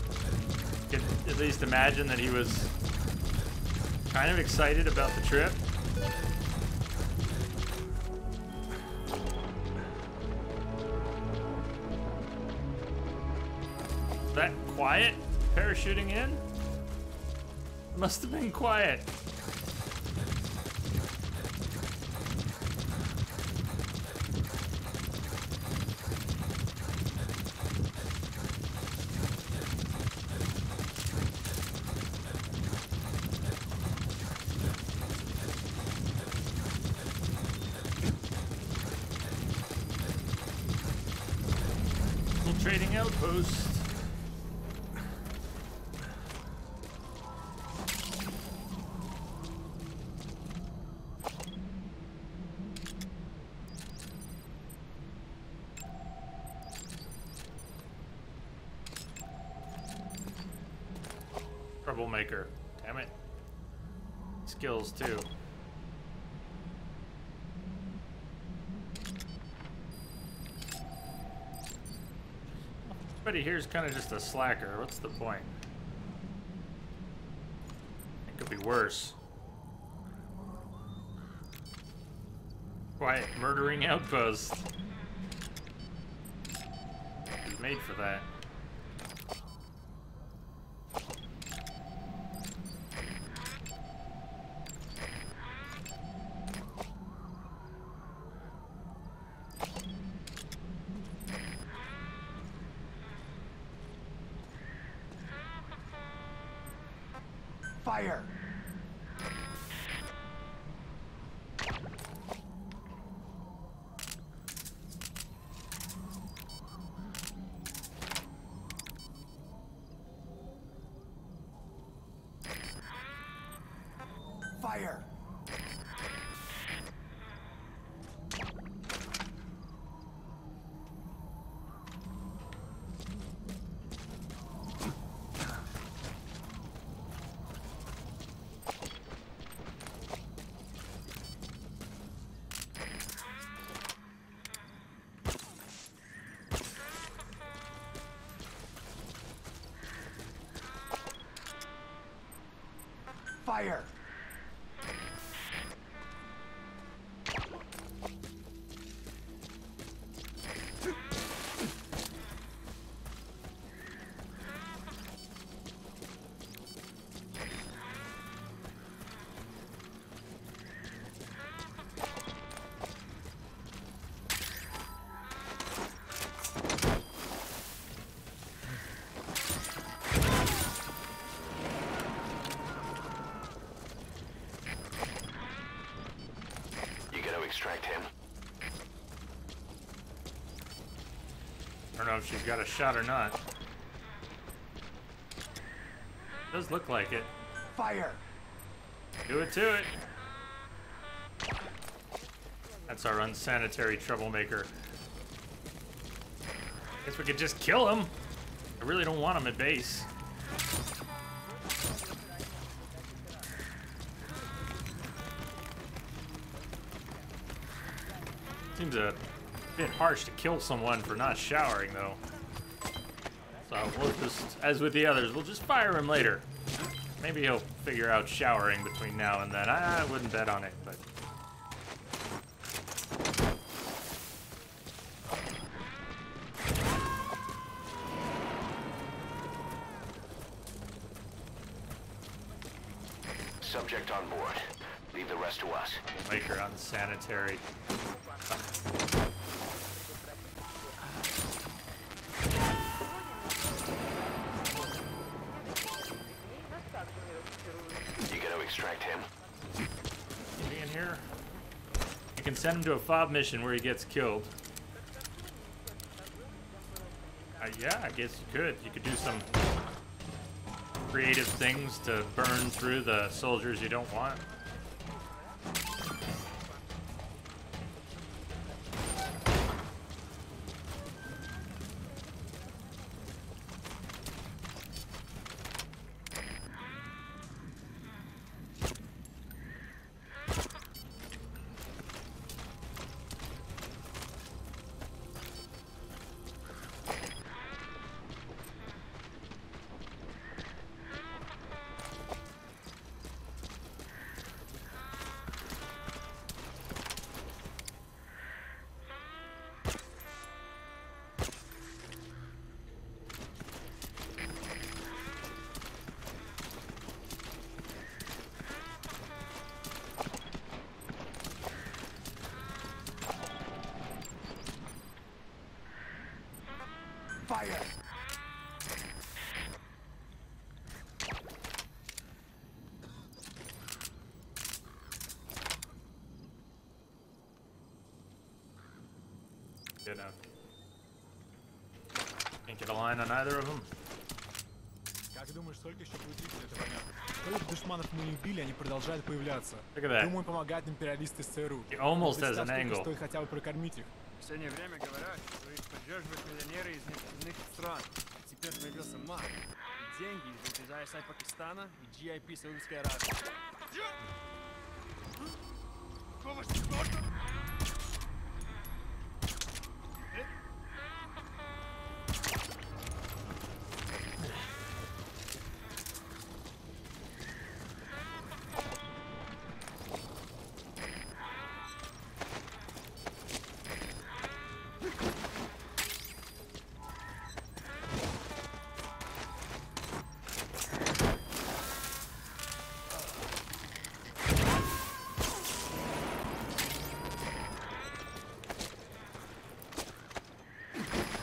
You can at least imagine that he was kind of excited about the trip. That Quiet parachuting in? Must have been Quiet. Trading outpost. Troublemaker. Damn it. Skills too. Everybody here's kind of just a slacker. What's the point? It could be worse. Quiet murdering outpost. He's made for that. Fire! Fire! Fire! extract him. I don't know if she's got a shot or not. Does look like it. Fire! Do it to it. That's our unsanitary troublemaker. Guess we could just kill him. I really don't want him at base. Seems a bit harsh to kill someone for not showering, though. So we'll just, as with the others, we'll just fire him later. Maybe he'll figure out showering between now and then. I wouldn't bet on it, but... Subject on board. Leave the rest to us. Make her unsanitary. You gonna extract him? Is he in here? You can send him to a fob mission where he gets killed. Yeah, I guess you could. You could do some creative things to burn through the soldiers you don't want. Fire! Good enough. Can't get a line on either of them. Как думаешь, сколько еще будет длиться эта война? Сколько душманов мы не убили, они продолжают появляться. Look at that. Думаю, помогают империалисты с ЦРУ. He almost has Представь, an сколько angle. стоит хотя бы прокормить их. В последнее время говорят, что их поддерживают миллионеры из нефтяных стран. Теперь появился МАК. Деньги из ISI Пакистана и GIP Саудовской Аравии.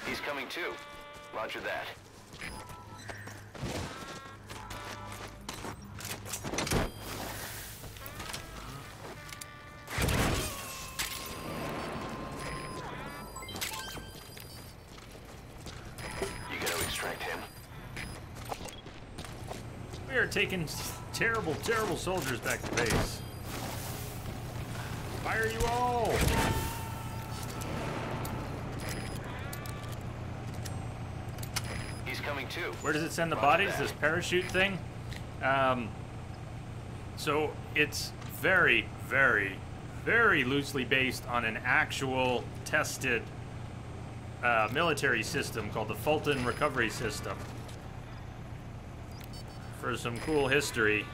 He's coming too. Roger that. You gonna extract him? We are taking terrible, terrible soldiers back to base. Fire you all! He's coming too. Where does it send the Roger bodies? that. This parachute thing? So it's very, very, very loosely based on an actual tested military system called the Fulton Recovery System. For some cool history,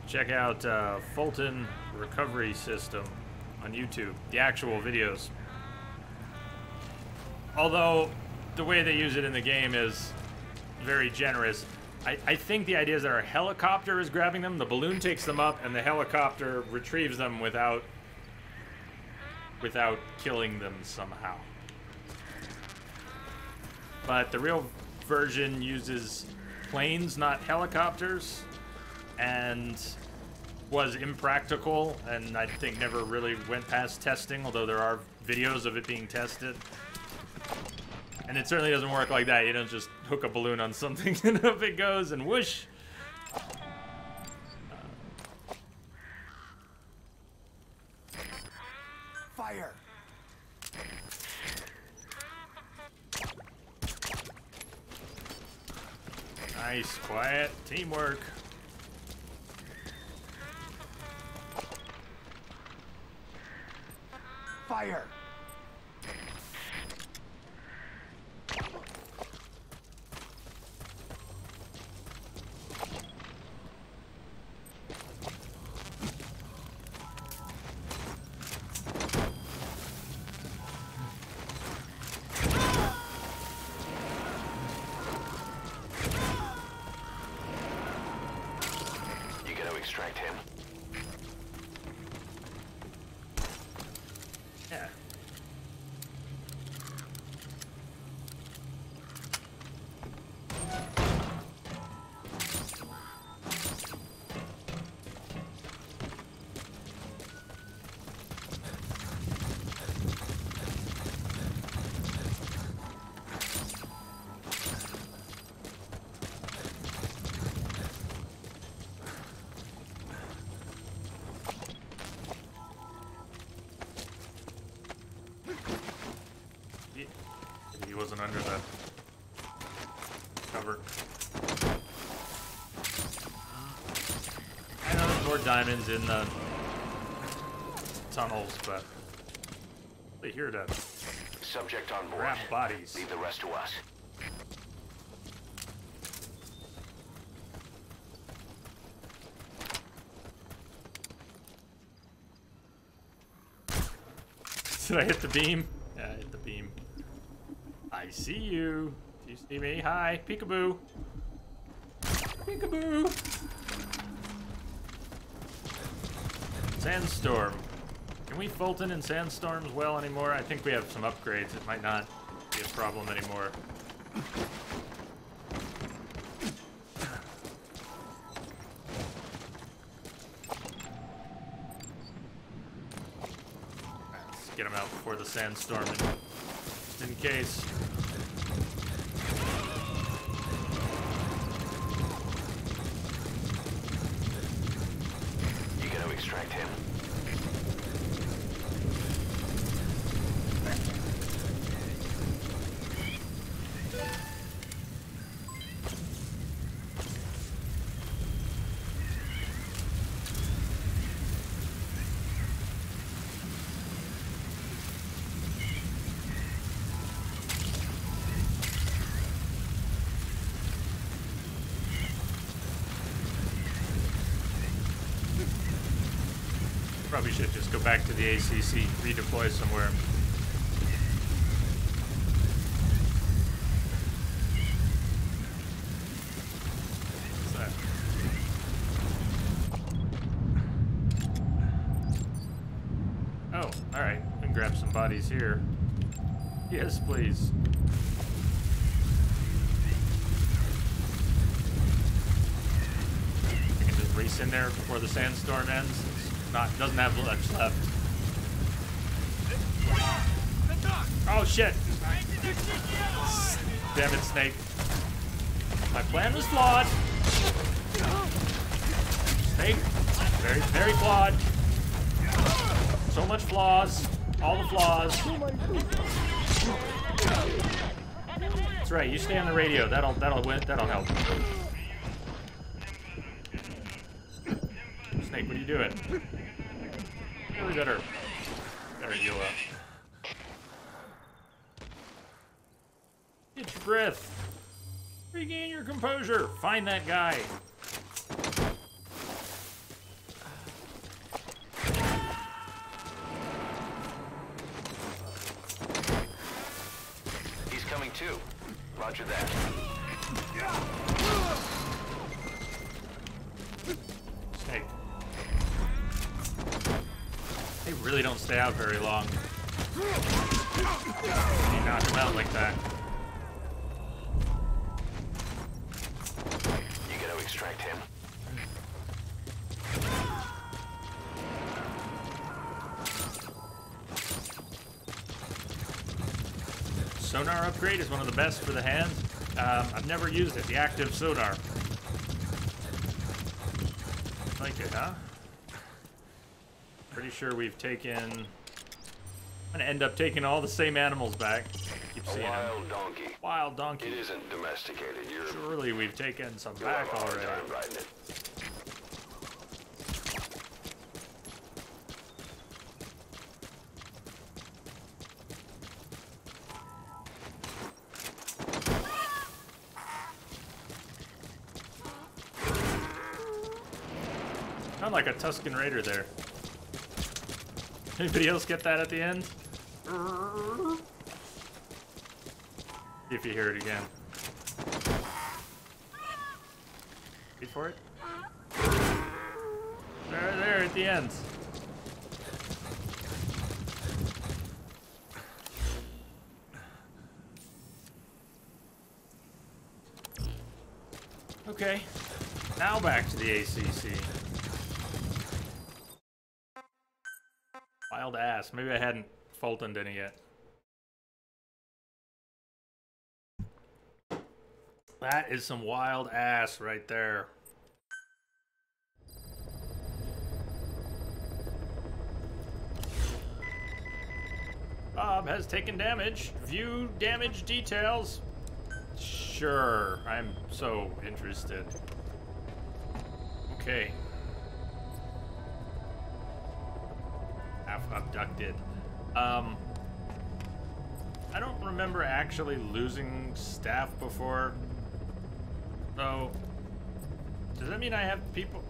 check out Fulton Recovery System on YouTube, the actual videos. Although the way they use it in the game is very generous. I think the idea is that our helicopter is grabbing them, the balloon takes them up, and the helicopter retrieves them without killing them somehow. But the real version uses planes, not helicopters, and was impractical, and I think never really went past testing, although there are videos of it being tested. And it certainly doesn't work like that. You don't just hook a balloon on something and up it goes and whoosh. Fire! Nice, quiet, teamwork. Fire! You gonna extract him? Yeah. He wasn't under the cover. I know there's more diamonds in the tunnels, but they're here to Subject on board. grab bodies. Leave the rest to us. Did I hit the beam? Yeah, I hit the beam. I see you. Do you see me? Hi, peekaboo. Peekaboo. Sandstorm. Can we Fulton in sandstorms well anymore? I think we have some upgrades. It might not be a problem anymore. Let's get him out before the sandstorm, just in case. You gonna extract him? Probably should just go back to the ACC, redeploy somewhere. What's that? Oh, alright. We can grab some bodies here. Yes, please. We can just race in there before the sandstorm ends. Doesn't have much left. Oh shit! Damn it, Snake. My plan was flawed. Snake, very, very flawed. So much flaws. All the flaws. That's right. You stay on the radio. That'll help. Snake, what are you doing? Really better heal up. Get your breath. Regain your composure. Find that guy. He's coming too. Roger that. Snake. They really don't stay out very long. You knock them out like that. You gonna extract him? sonar upgrade is one of the best for the hand. I've never used it, the active sonar. Like it, huh? Pretty sure we've taken... I'm gonna end up taking all the same animals back. Keep A seeing them. wild donkey. Wild donkey. It isn't domesticated. Surely we've taken some You'll have back a hard already. time riding it. Sound like a Tusken Raider there. Anybody else get that at the end? See if you hear it again. Wait for it. There at the end. Okay, now back to the ACC. Wild ass. Maybe I hadn't Fultoned any yet. That is some wild ass right there. Bob has taken damage. View damage details. Sure, I'm so interested. Okay. Half abducted. I don't remember actually losing staff before. So, does that mean I have people?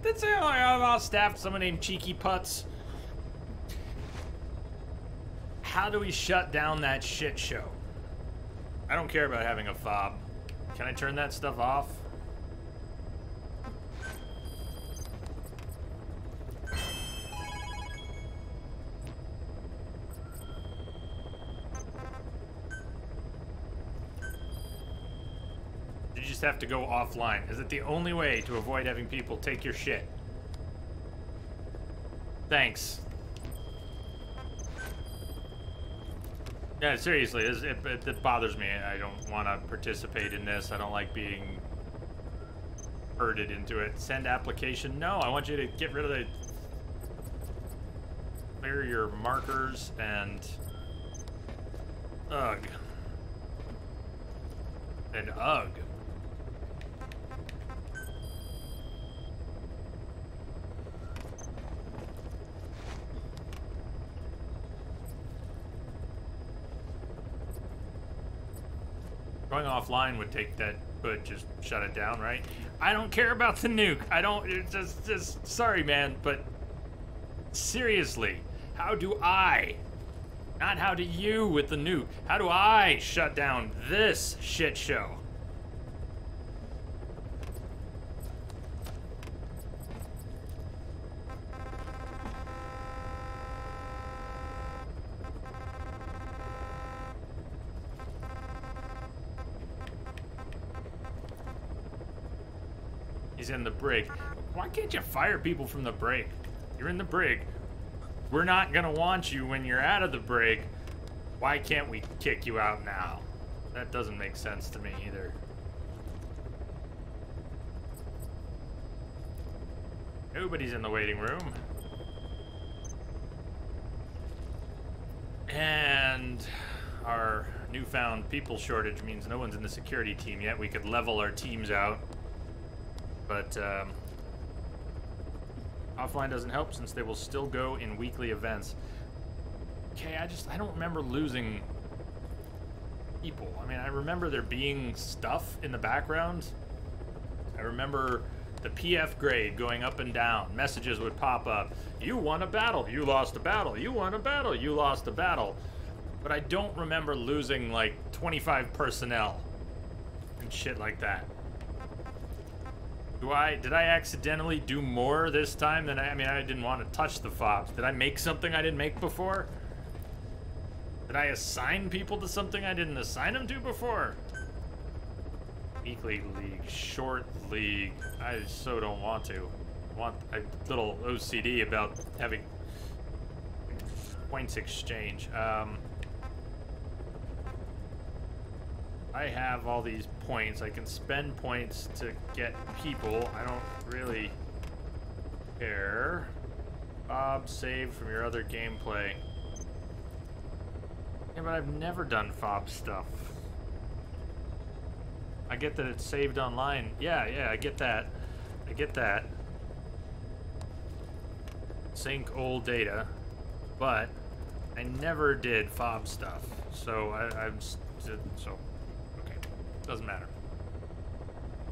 Did say I lost staff to someone named Cheeky Putz. How do we shut down that shit show? I don't care about having a fob. Can I turn that stuff off? You just have to go offline. Is it the only way to avoid having people take your shit? Thanks. Yeah, seriously, it bothers me. I don't want to participate in this. I don't like being herded into it. Send application? No, I want you to get rid of the... Clear your markers and... Ugh. And ugh. Going offline would take that, but just shut it down, right? I don't care about the nuke. I don't, it's just sorry, man, but seriously, how do I, not how do you with the nuke, how do I shut down this shit show? He's in the brig. Why can't you fire people from the brig? You're in the brig. We're not gonna want you when you're out of the brig. Why can't we kick you out now? That doesn't make sense to me either. Nobody's in the waiting room. And our newfound people shortage means no one's in the security team yet. We could level our teams out. But offline doesn't help since they will still go in weekly events. Okay, I don't remember losing people. I mean, I remember there being stuff in the background. I remember the PF grade going up and down. Messages would pop up. You won a battle. You lost a battle. You won a battle. You lost a battle. But I don't remember losing like 25 personnel and shit like that. Did I accidentally do more this time than I mean, I didn't want to touch the fobs. Did I make something I didn't make before? Did I assign people to something I didn't assign them to before? Weekly league, short league. I so don't want to. I want a little OCD about having points exchange. I have all these points. I can spend points to get people. I don't really care. Fob saved from your other gameplay. Yeah, but I've never done fob stuff. I get that it's saved online. Yeah, I get that. I get that. Sync old data, but I never did fob stuff. So okay, doesn't matter.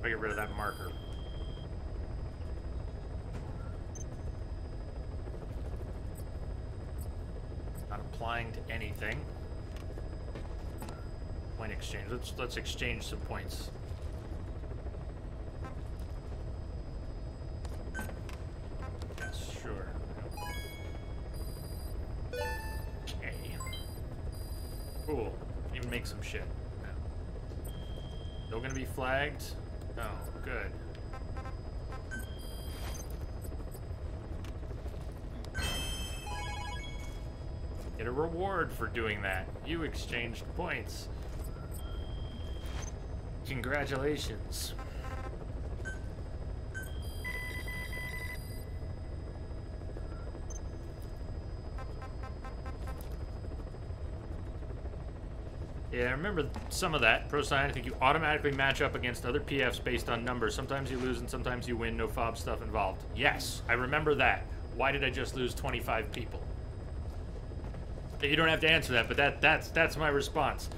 I get rid of that marker. Not applying to anything. Point exchange. Let's exchange some points. Yes, sure. Okay. Cool. Even make some shit. No. Still gonna be flagged? No. Good. Get a reward for doing that. You exchanged points. Congratulations. Yeah, I remember some of that. Pro Sign, I think you automatically match up against other PFs based on numbers. Sometimes you lose and sometimes you win. No fob stuff involved. Yes, I remember that. Why did I just lose 25 people? You don't have to answer that, but that's my response.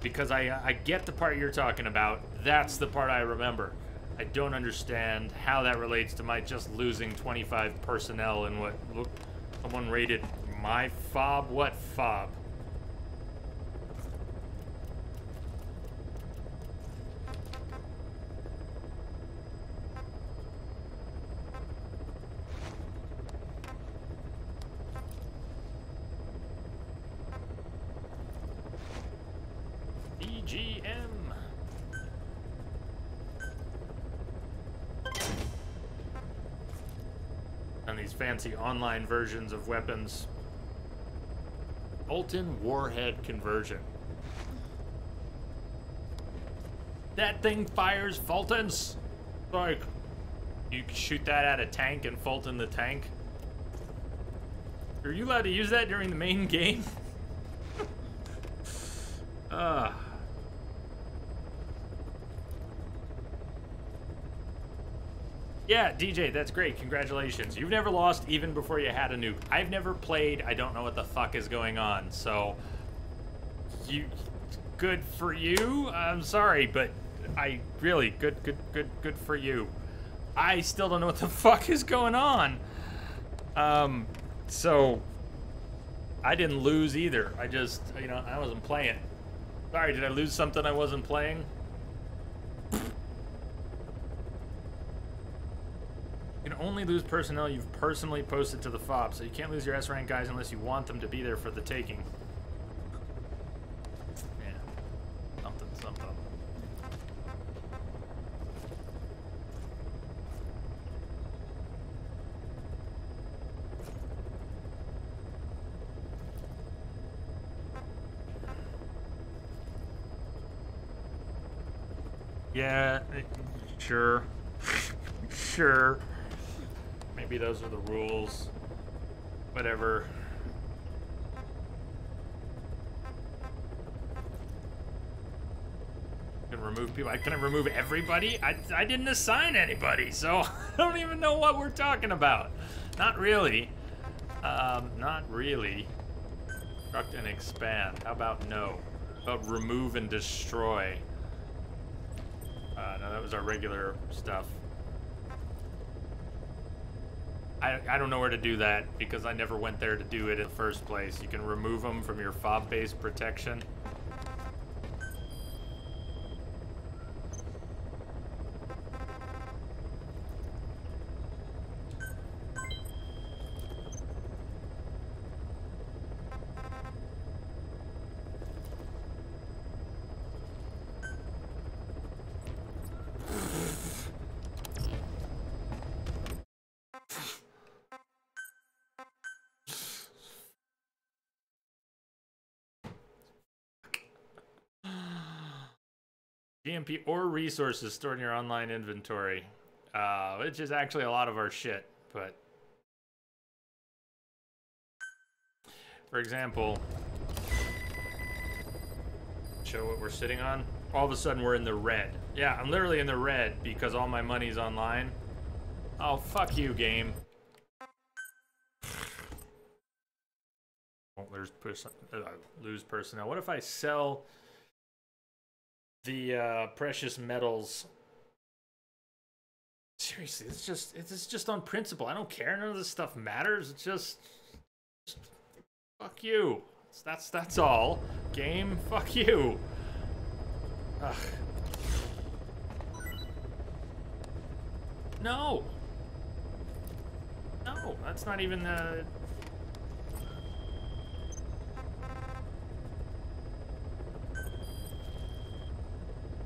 Because I get the part you're talking about. That's the part I remember. I don't understand how that relates to my just losing 25 personnel and what look someone rated my fob. What fob? BGM. And these fancy online versions of weapons. Fulton Warhead Conversion. That thing fires Fultons. Like, you can shoot that at a tank and Fulton the tank. Are you allowed to use that during the main game? Yeah, DJ, that's great. Congratulations. You've never lost even before you had a nuke. I've never played. I don't know what the fuck is going on. So, good for you. I'm sorry, but I really, good for you. I still don't know what the fuck is going on. So, I didn't lose either. I just, I wasn't playing. Sorry, did I lose something I wasn't playing? You can only lose personnel you've personally posted to the FOB, so you can't lose your S-rank guys unless you want them to be there for the taking. Yeah. Something. Yeah, sure. Sure. Maybe those are the rules. Whatever. Can remove people. Can I remove everybody? I didn't assign anybody, so I don't even know what we're talking about. Not really. Not really. Construct and expand. How about no? How about remove and destroy? No, that was our regular stuff. I don't know where to do that because I never went there to do it in the first place. You can remove them from your fob-based protection. GMP or resources stored in your online inventory, which is actually a lot of our shit, but for example, show what we're sitting on. All of a sudden we're in the red. Yeah, I'm literally in the red because all my money's online. Oh, fuck you, game. Won't lose personnel. What if I sell the precious metals? Seriously, it's just on principle. I don't care. None of this stuff matters. It's just fuck you. That's all. Game, fuck you. Ugh. No. No, that's not even the.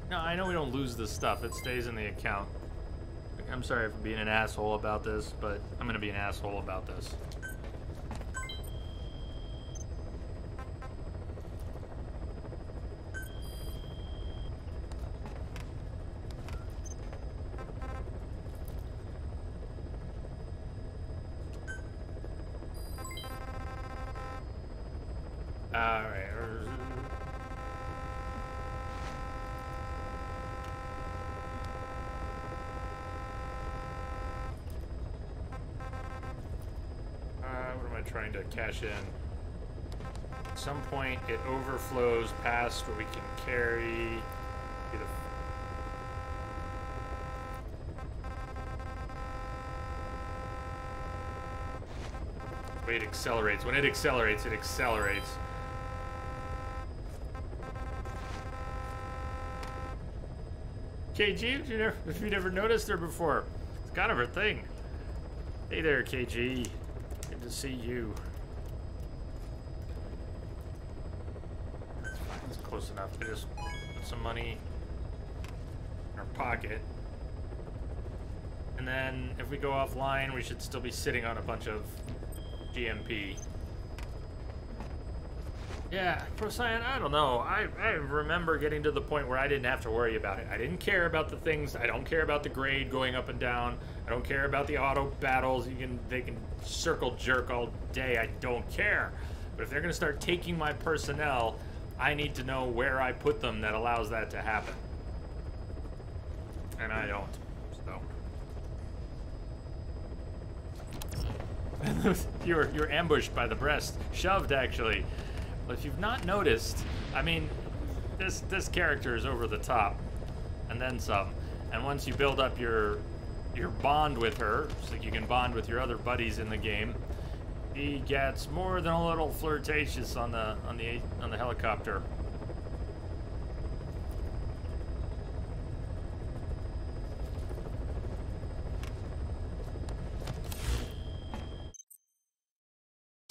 No, I know we don't lose this stuff. It stays in the account. I'm sorry for being an asshole about this, but I'm gonna be an asshole about this. Alright. What am I trying to cash in? At some point, it overflows past what we can carry. Wait, accelerates. When it accelerates, it accelerates. KG, if you never noticed her before, it's kind of her thing. Hey there, KG. Good to see you. It's close enough. We just put some money in our pocket. And then if we go offline, we should still be sitting on a bunch of GMP. Yeah, Procyon, I don't know. I remember getting to the point where I didn't have to worry about it. I didn't care about the things. I don't care about the grade going up and down. I don't care about the auto battles. They can circle jerk all day. I don't care. But if they're going to start taking my personnel, I need to know where I put them that allows that to happen. And I don't. So you're ambushed by the breast. Shoved, actually. But if you've not noticed, I mean, this character is over the top, and then some. And once you build up your bond with her, so you can bond with your other buddies in the game, he gets more than a little flirtatious on the helicopter.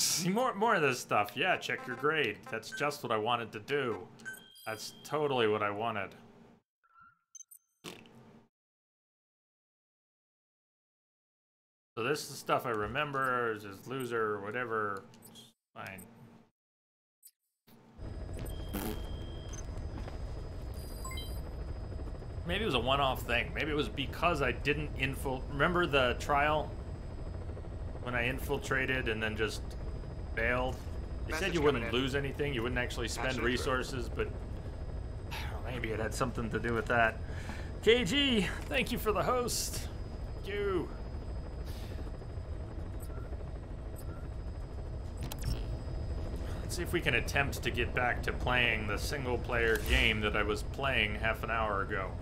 See, more of this stuff. Yeah, check your grade. That's just what I wanted to do. That's totally what I wanted. So this is stuff I remember, just loser or whatever. It's fine. Maybe it was a one-off thing. Maybe it was because I didn't remember the trial? When I infiltrated and then just bailed? They said you wouldn't lose anything, you wouldn't actually spend resources, but I don't know, maybe it had something to do with that. KG, thank you for the host. Thank you. Let's see if we can attempt to get back to playing the single-player game that I was playing half an hour ago.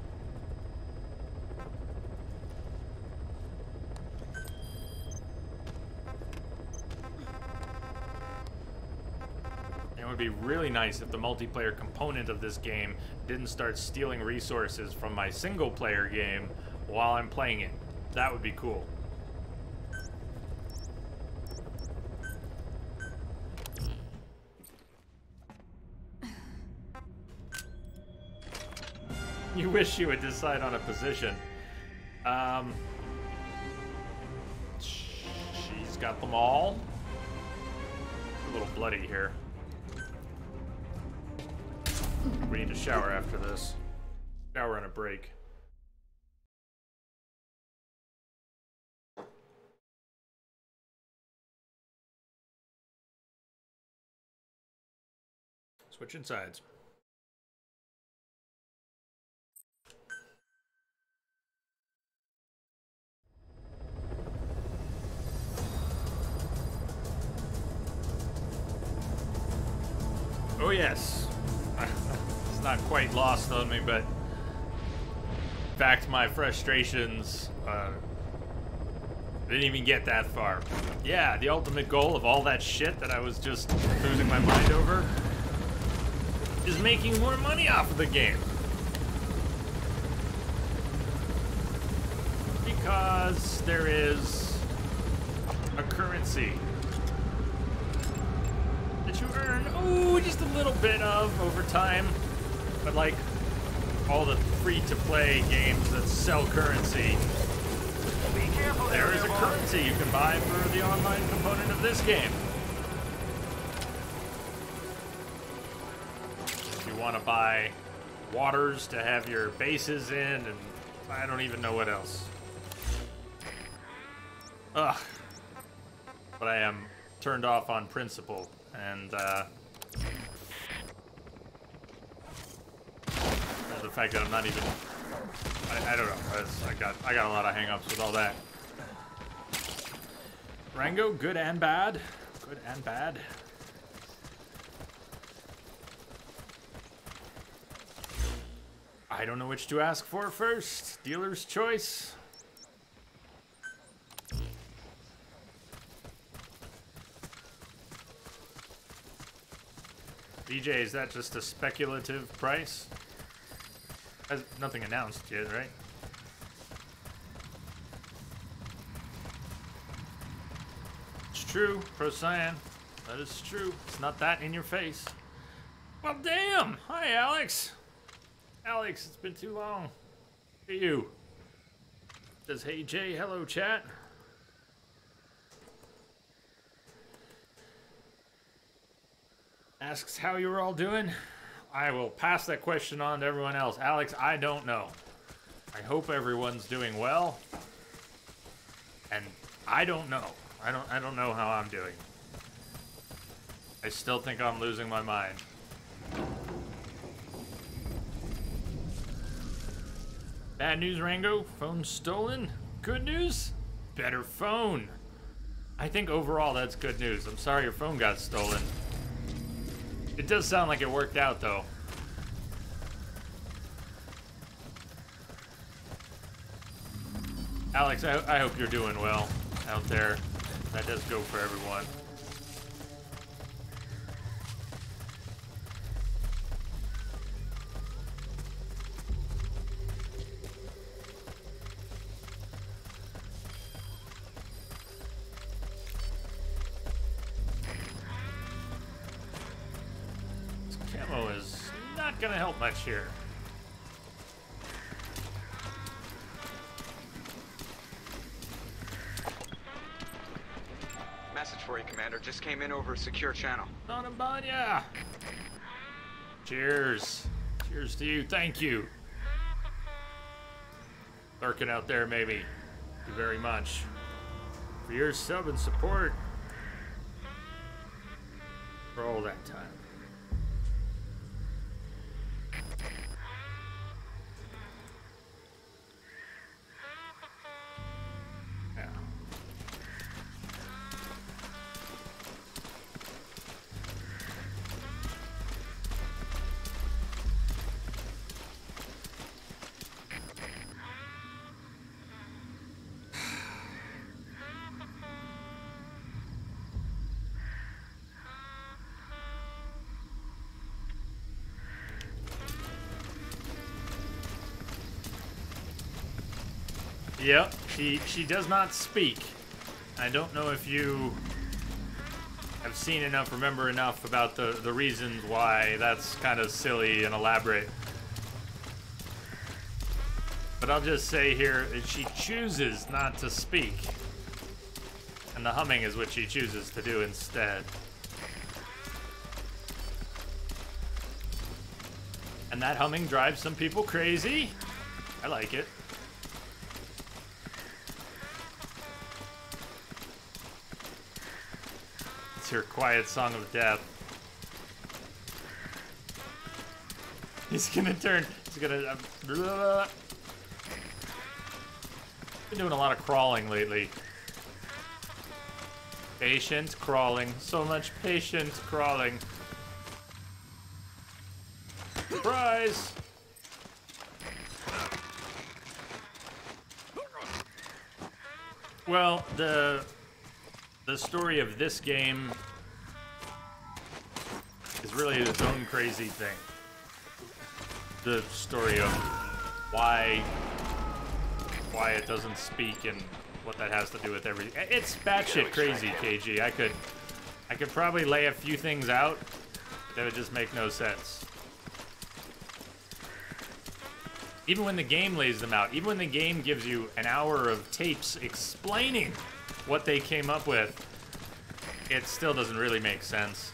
It would be really nice if the multiplayer component of this game didn't start stealing resources from my single-player game while I'm playing it. That would be cool. You wish you would decide on a position. She's got them all. A little bloody here. We need to shower after this. Now we're on a break. Switching sides. Oh yes. It's not quite lost on me, but back to my frustrations. Didn't even get that far. Yeah, the ultimate goal of all that shit that I was just losing my mind over is making more money off of the game. Because there is a currency that you earn, just a little bit of over time. But like all the free-to-play games that sell currency, there is a currency you can buy for the online component of this game. If you want to buy waters to have your bases in, and I don't even know what else. Ugh. But I am turned off on principle, and the fact that I'm not even, I don't know. I got a lot of hang-ups with all that. Rango, good and bad. Good and bad. I don't know which to ask for first. Dealer's choice. DJ, is that just a speculative price? Has nothing announced yet, right? It's true, Procyan. That is true. It's not that in your face. Well, damn! Hi, Alex. Alex, it's been too long. Hey, you. Says, hey, Jay, hello, chat. Asks how you were all doing. I will pass that question on to everyone else. Alex, I don't know. I hope everyone's doing well. And I don't know. I don't know how I'm doing. I still think I'm losing my mind. Bad news, Rango. Phone stolen. Good news? Better phone. I think overall that's good news. I'm sorry your phone got stolen. It does sound like it worked out, though. Alex, I hope you're doing well out there. That does go for everyone. Camo is not gonna help much here. Message for you, Commander. Just came in over a secure channel. Nonabanya! Cheers. Cheers to you. Thank you. Lurking out there, maybe. Thank you very much for your sub and support for all that time. Yep, she does not speak. I don't know if you have seen enough, remember enough about the reasons why that's kind of silly and elaborate. But I'll just say here that she chooses not to speak. And the humming is what she chooses to do instead. And that humming drives some people crazy. I like it. It's your quiet song of death. He's gonna turn. He's gonna. Been doing a lot of crawling lately. Patient crawling. So much patient crawling. Surprise! Well, the story of this game is really its own crazy thing. The story of why it doesn't speak and what that has to do with everything. It's batshit crazy, KG. I could probably lay a few things out that would just make no sense. Even when the game lays them out, even when the game gives you an hour of tapes explaining what they came up with, it still doesn't really make sense.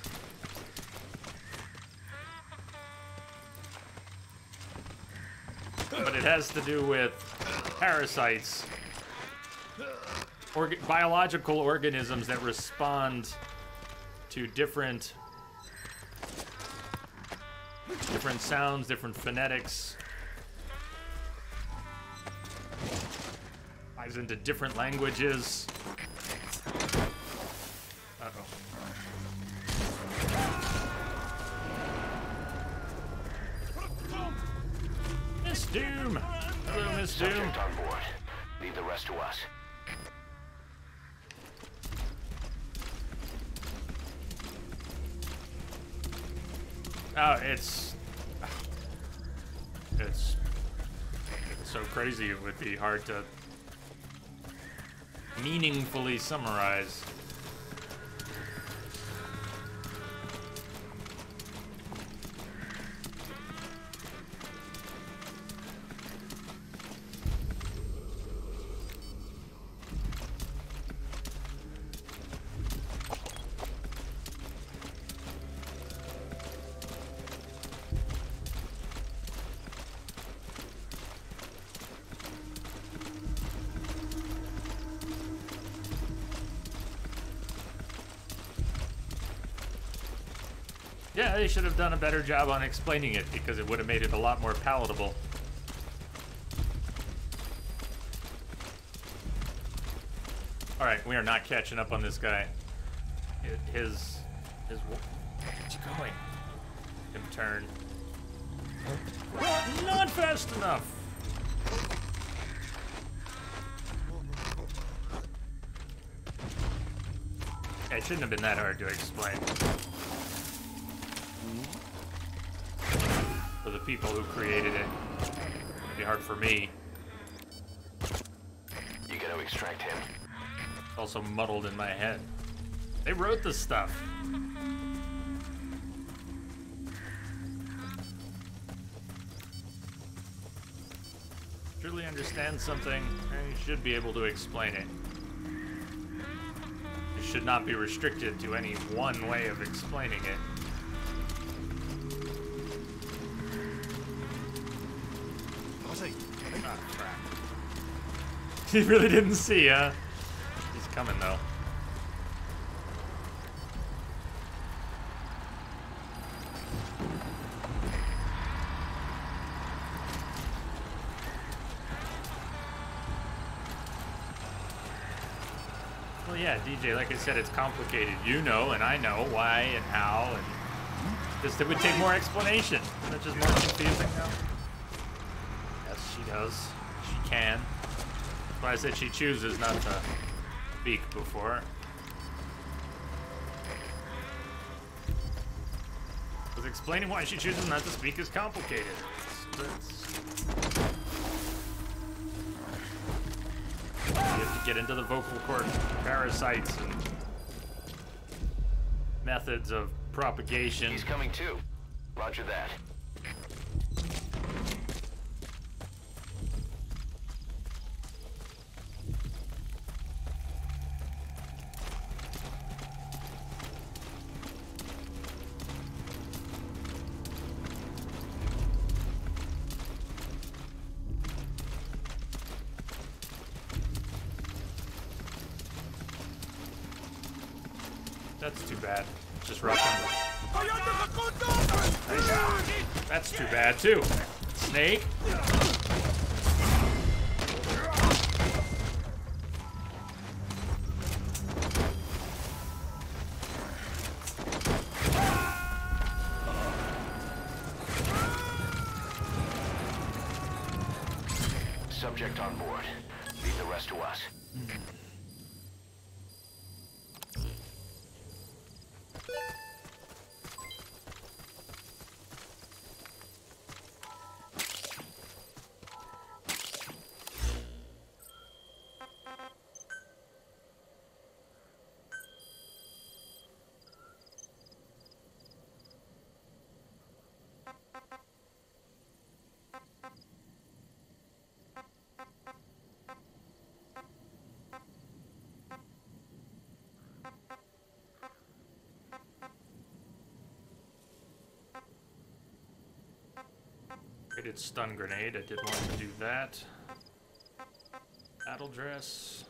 But it has to do with parasites, biological organisms that respond to different sounds, different phonetics. Dives into different languages. Uh-oh. Miss Doom! Hello, Miss Doom. Subject on board. Leave the rest to us. Oh, it's so crazy it would be hard to meaningfully summarize. Yeah, they should have done a better job on explaining it because it would have made it a lot more palatable. Alright, we are not catching up on this guy. His where's he going? Him turn. Not fast enough! Yeah, it shouldn't have been that hard to explain. For the people who created it. It'd be hard for me. You gotta extract him. It's also muddled in my head. They wrote this stuff. Truly understand something, and you should be able to explain it. You should not be restricted to any one way of explaining it. Oh, crap. He really didn't see, huh? He's coming, though. Well, yeah, DJ, like I said, it's complicated. You know, and I know why and how, and just it would take more explanation. Isn't it just more confusing now? She does. She can. That's why I said she chooses not to speak before. Because explaining why she chooses not to speak is complicated. You have to get into the vocal cord parasites and methods of propagation. He's coming too. Roger that. That's too bad. Just rush him. That's too bad too. Snake. Subject on board. Leave the rest to us. Rated stun grenade. I did want to do that. Battle dress.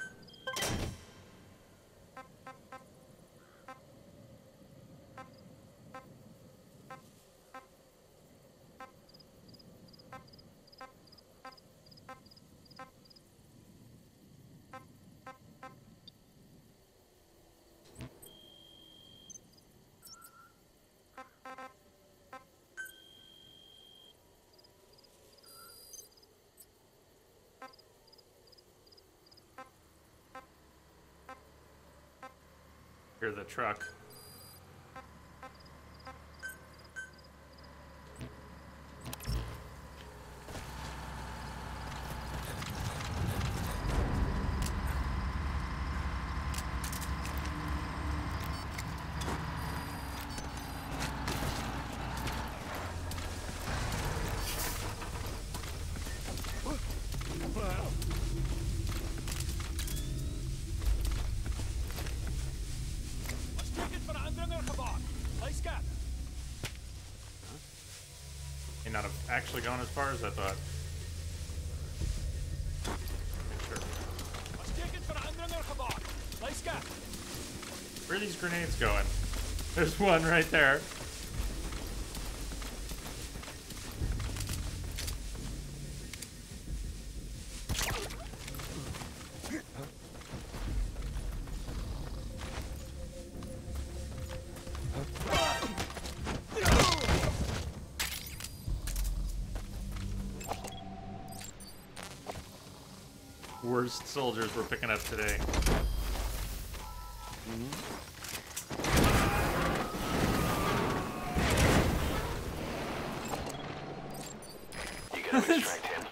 Hear the truck. May not have actually gone as far as I thought. Sure. Where are these grenades going? There's one right there. Worst soldiers we're picking up today. You gotta distract him.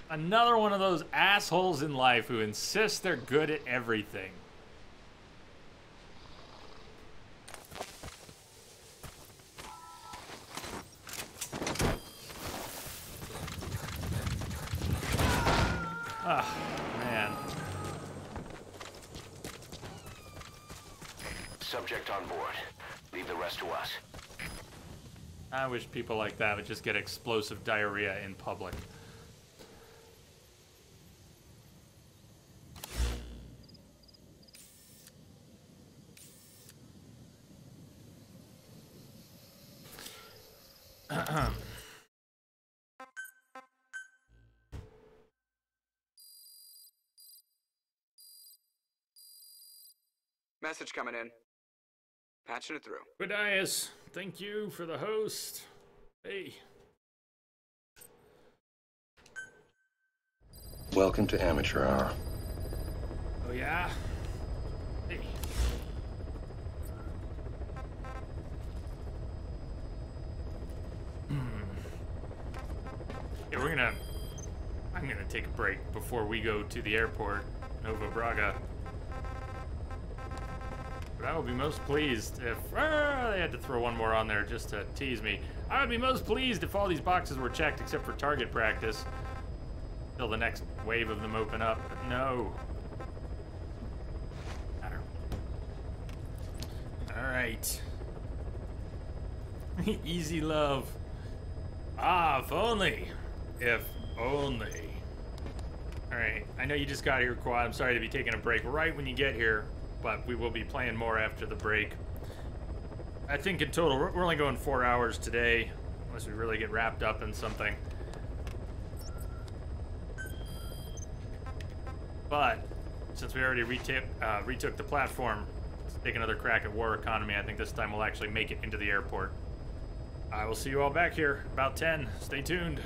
Another one of those assholes in life who insist they're good at everything. Man. Subject on board. Leave the rest to us. I wish people like that would just get explosive diarrhea in public. Message coming in. Patching it through. Quadius, thank you for the host. Hey. Welcome to Amateur Hour. Oh yeah? Hey. Yeah, I'm gonna take a break before we go to the airport, Nova Braga. But I will be most pleased if... they had to throw one more on there just to tease me. I would be most pleased if all these boxes were checked except for target practice. Till the next wave of them open up, but no. Matter. Alright. Easy love. Ah, if only. If only. Alright, I know you just got here, Quad. I'm sorry to be taking a break right when you get here, but we will be playing more after the break. I think in total, we're only going 4 hours today, unless we really get wrapped up in something. But, since we already retook the platform, let's take another crack at War Economy. I think this time we'll actually make it into the airport. I will see you all back here about 10. Stay tuned.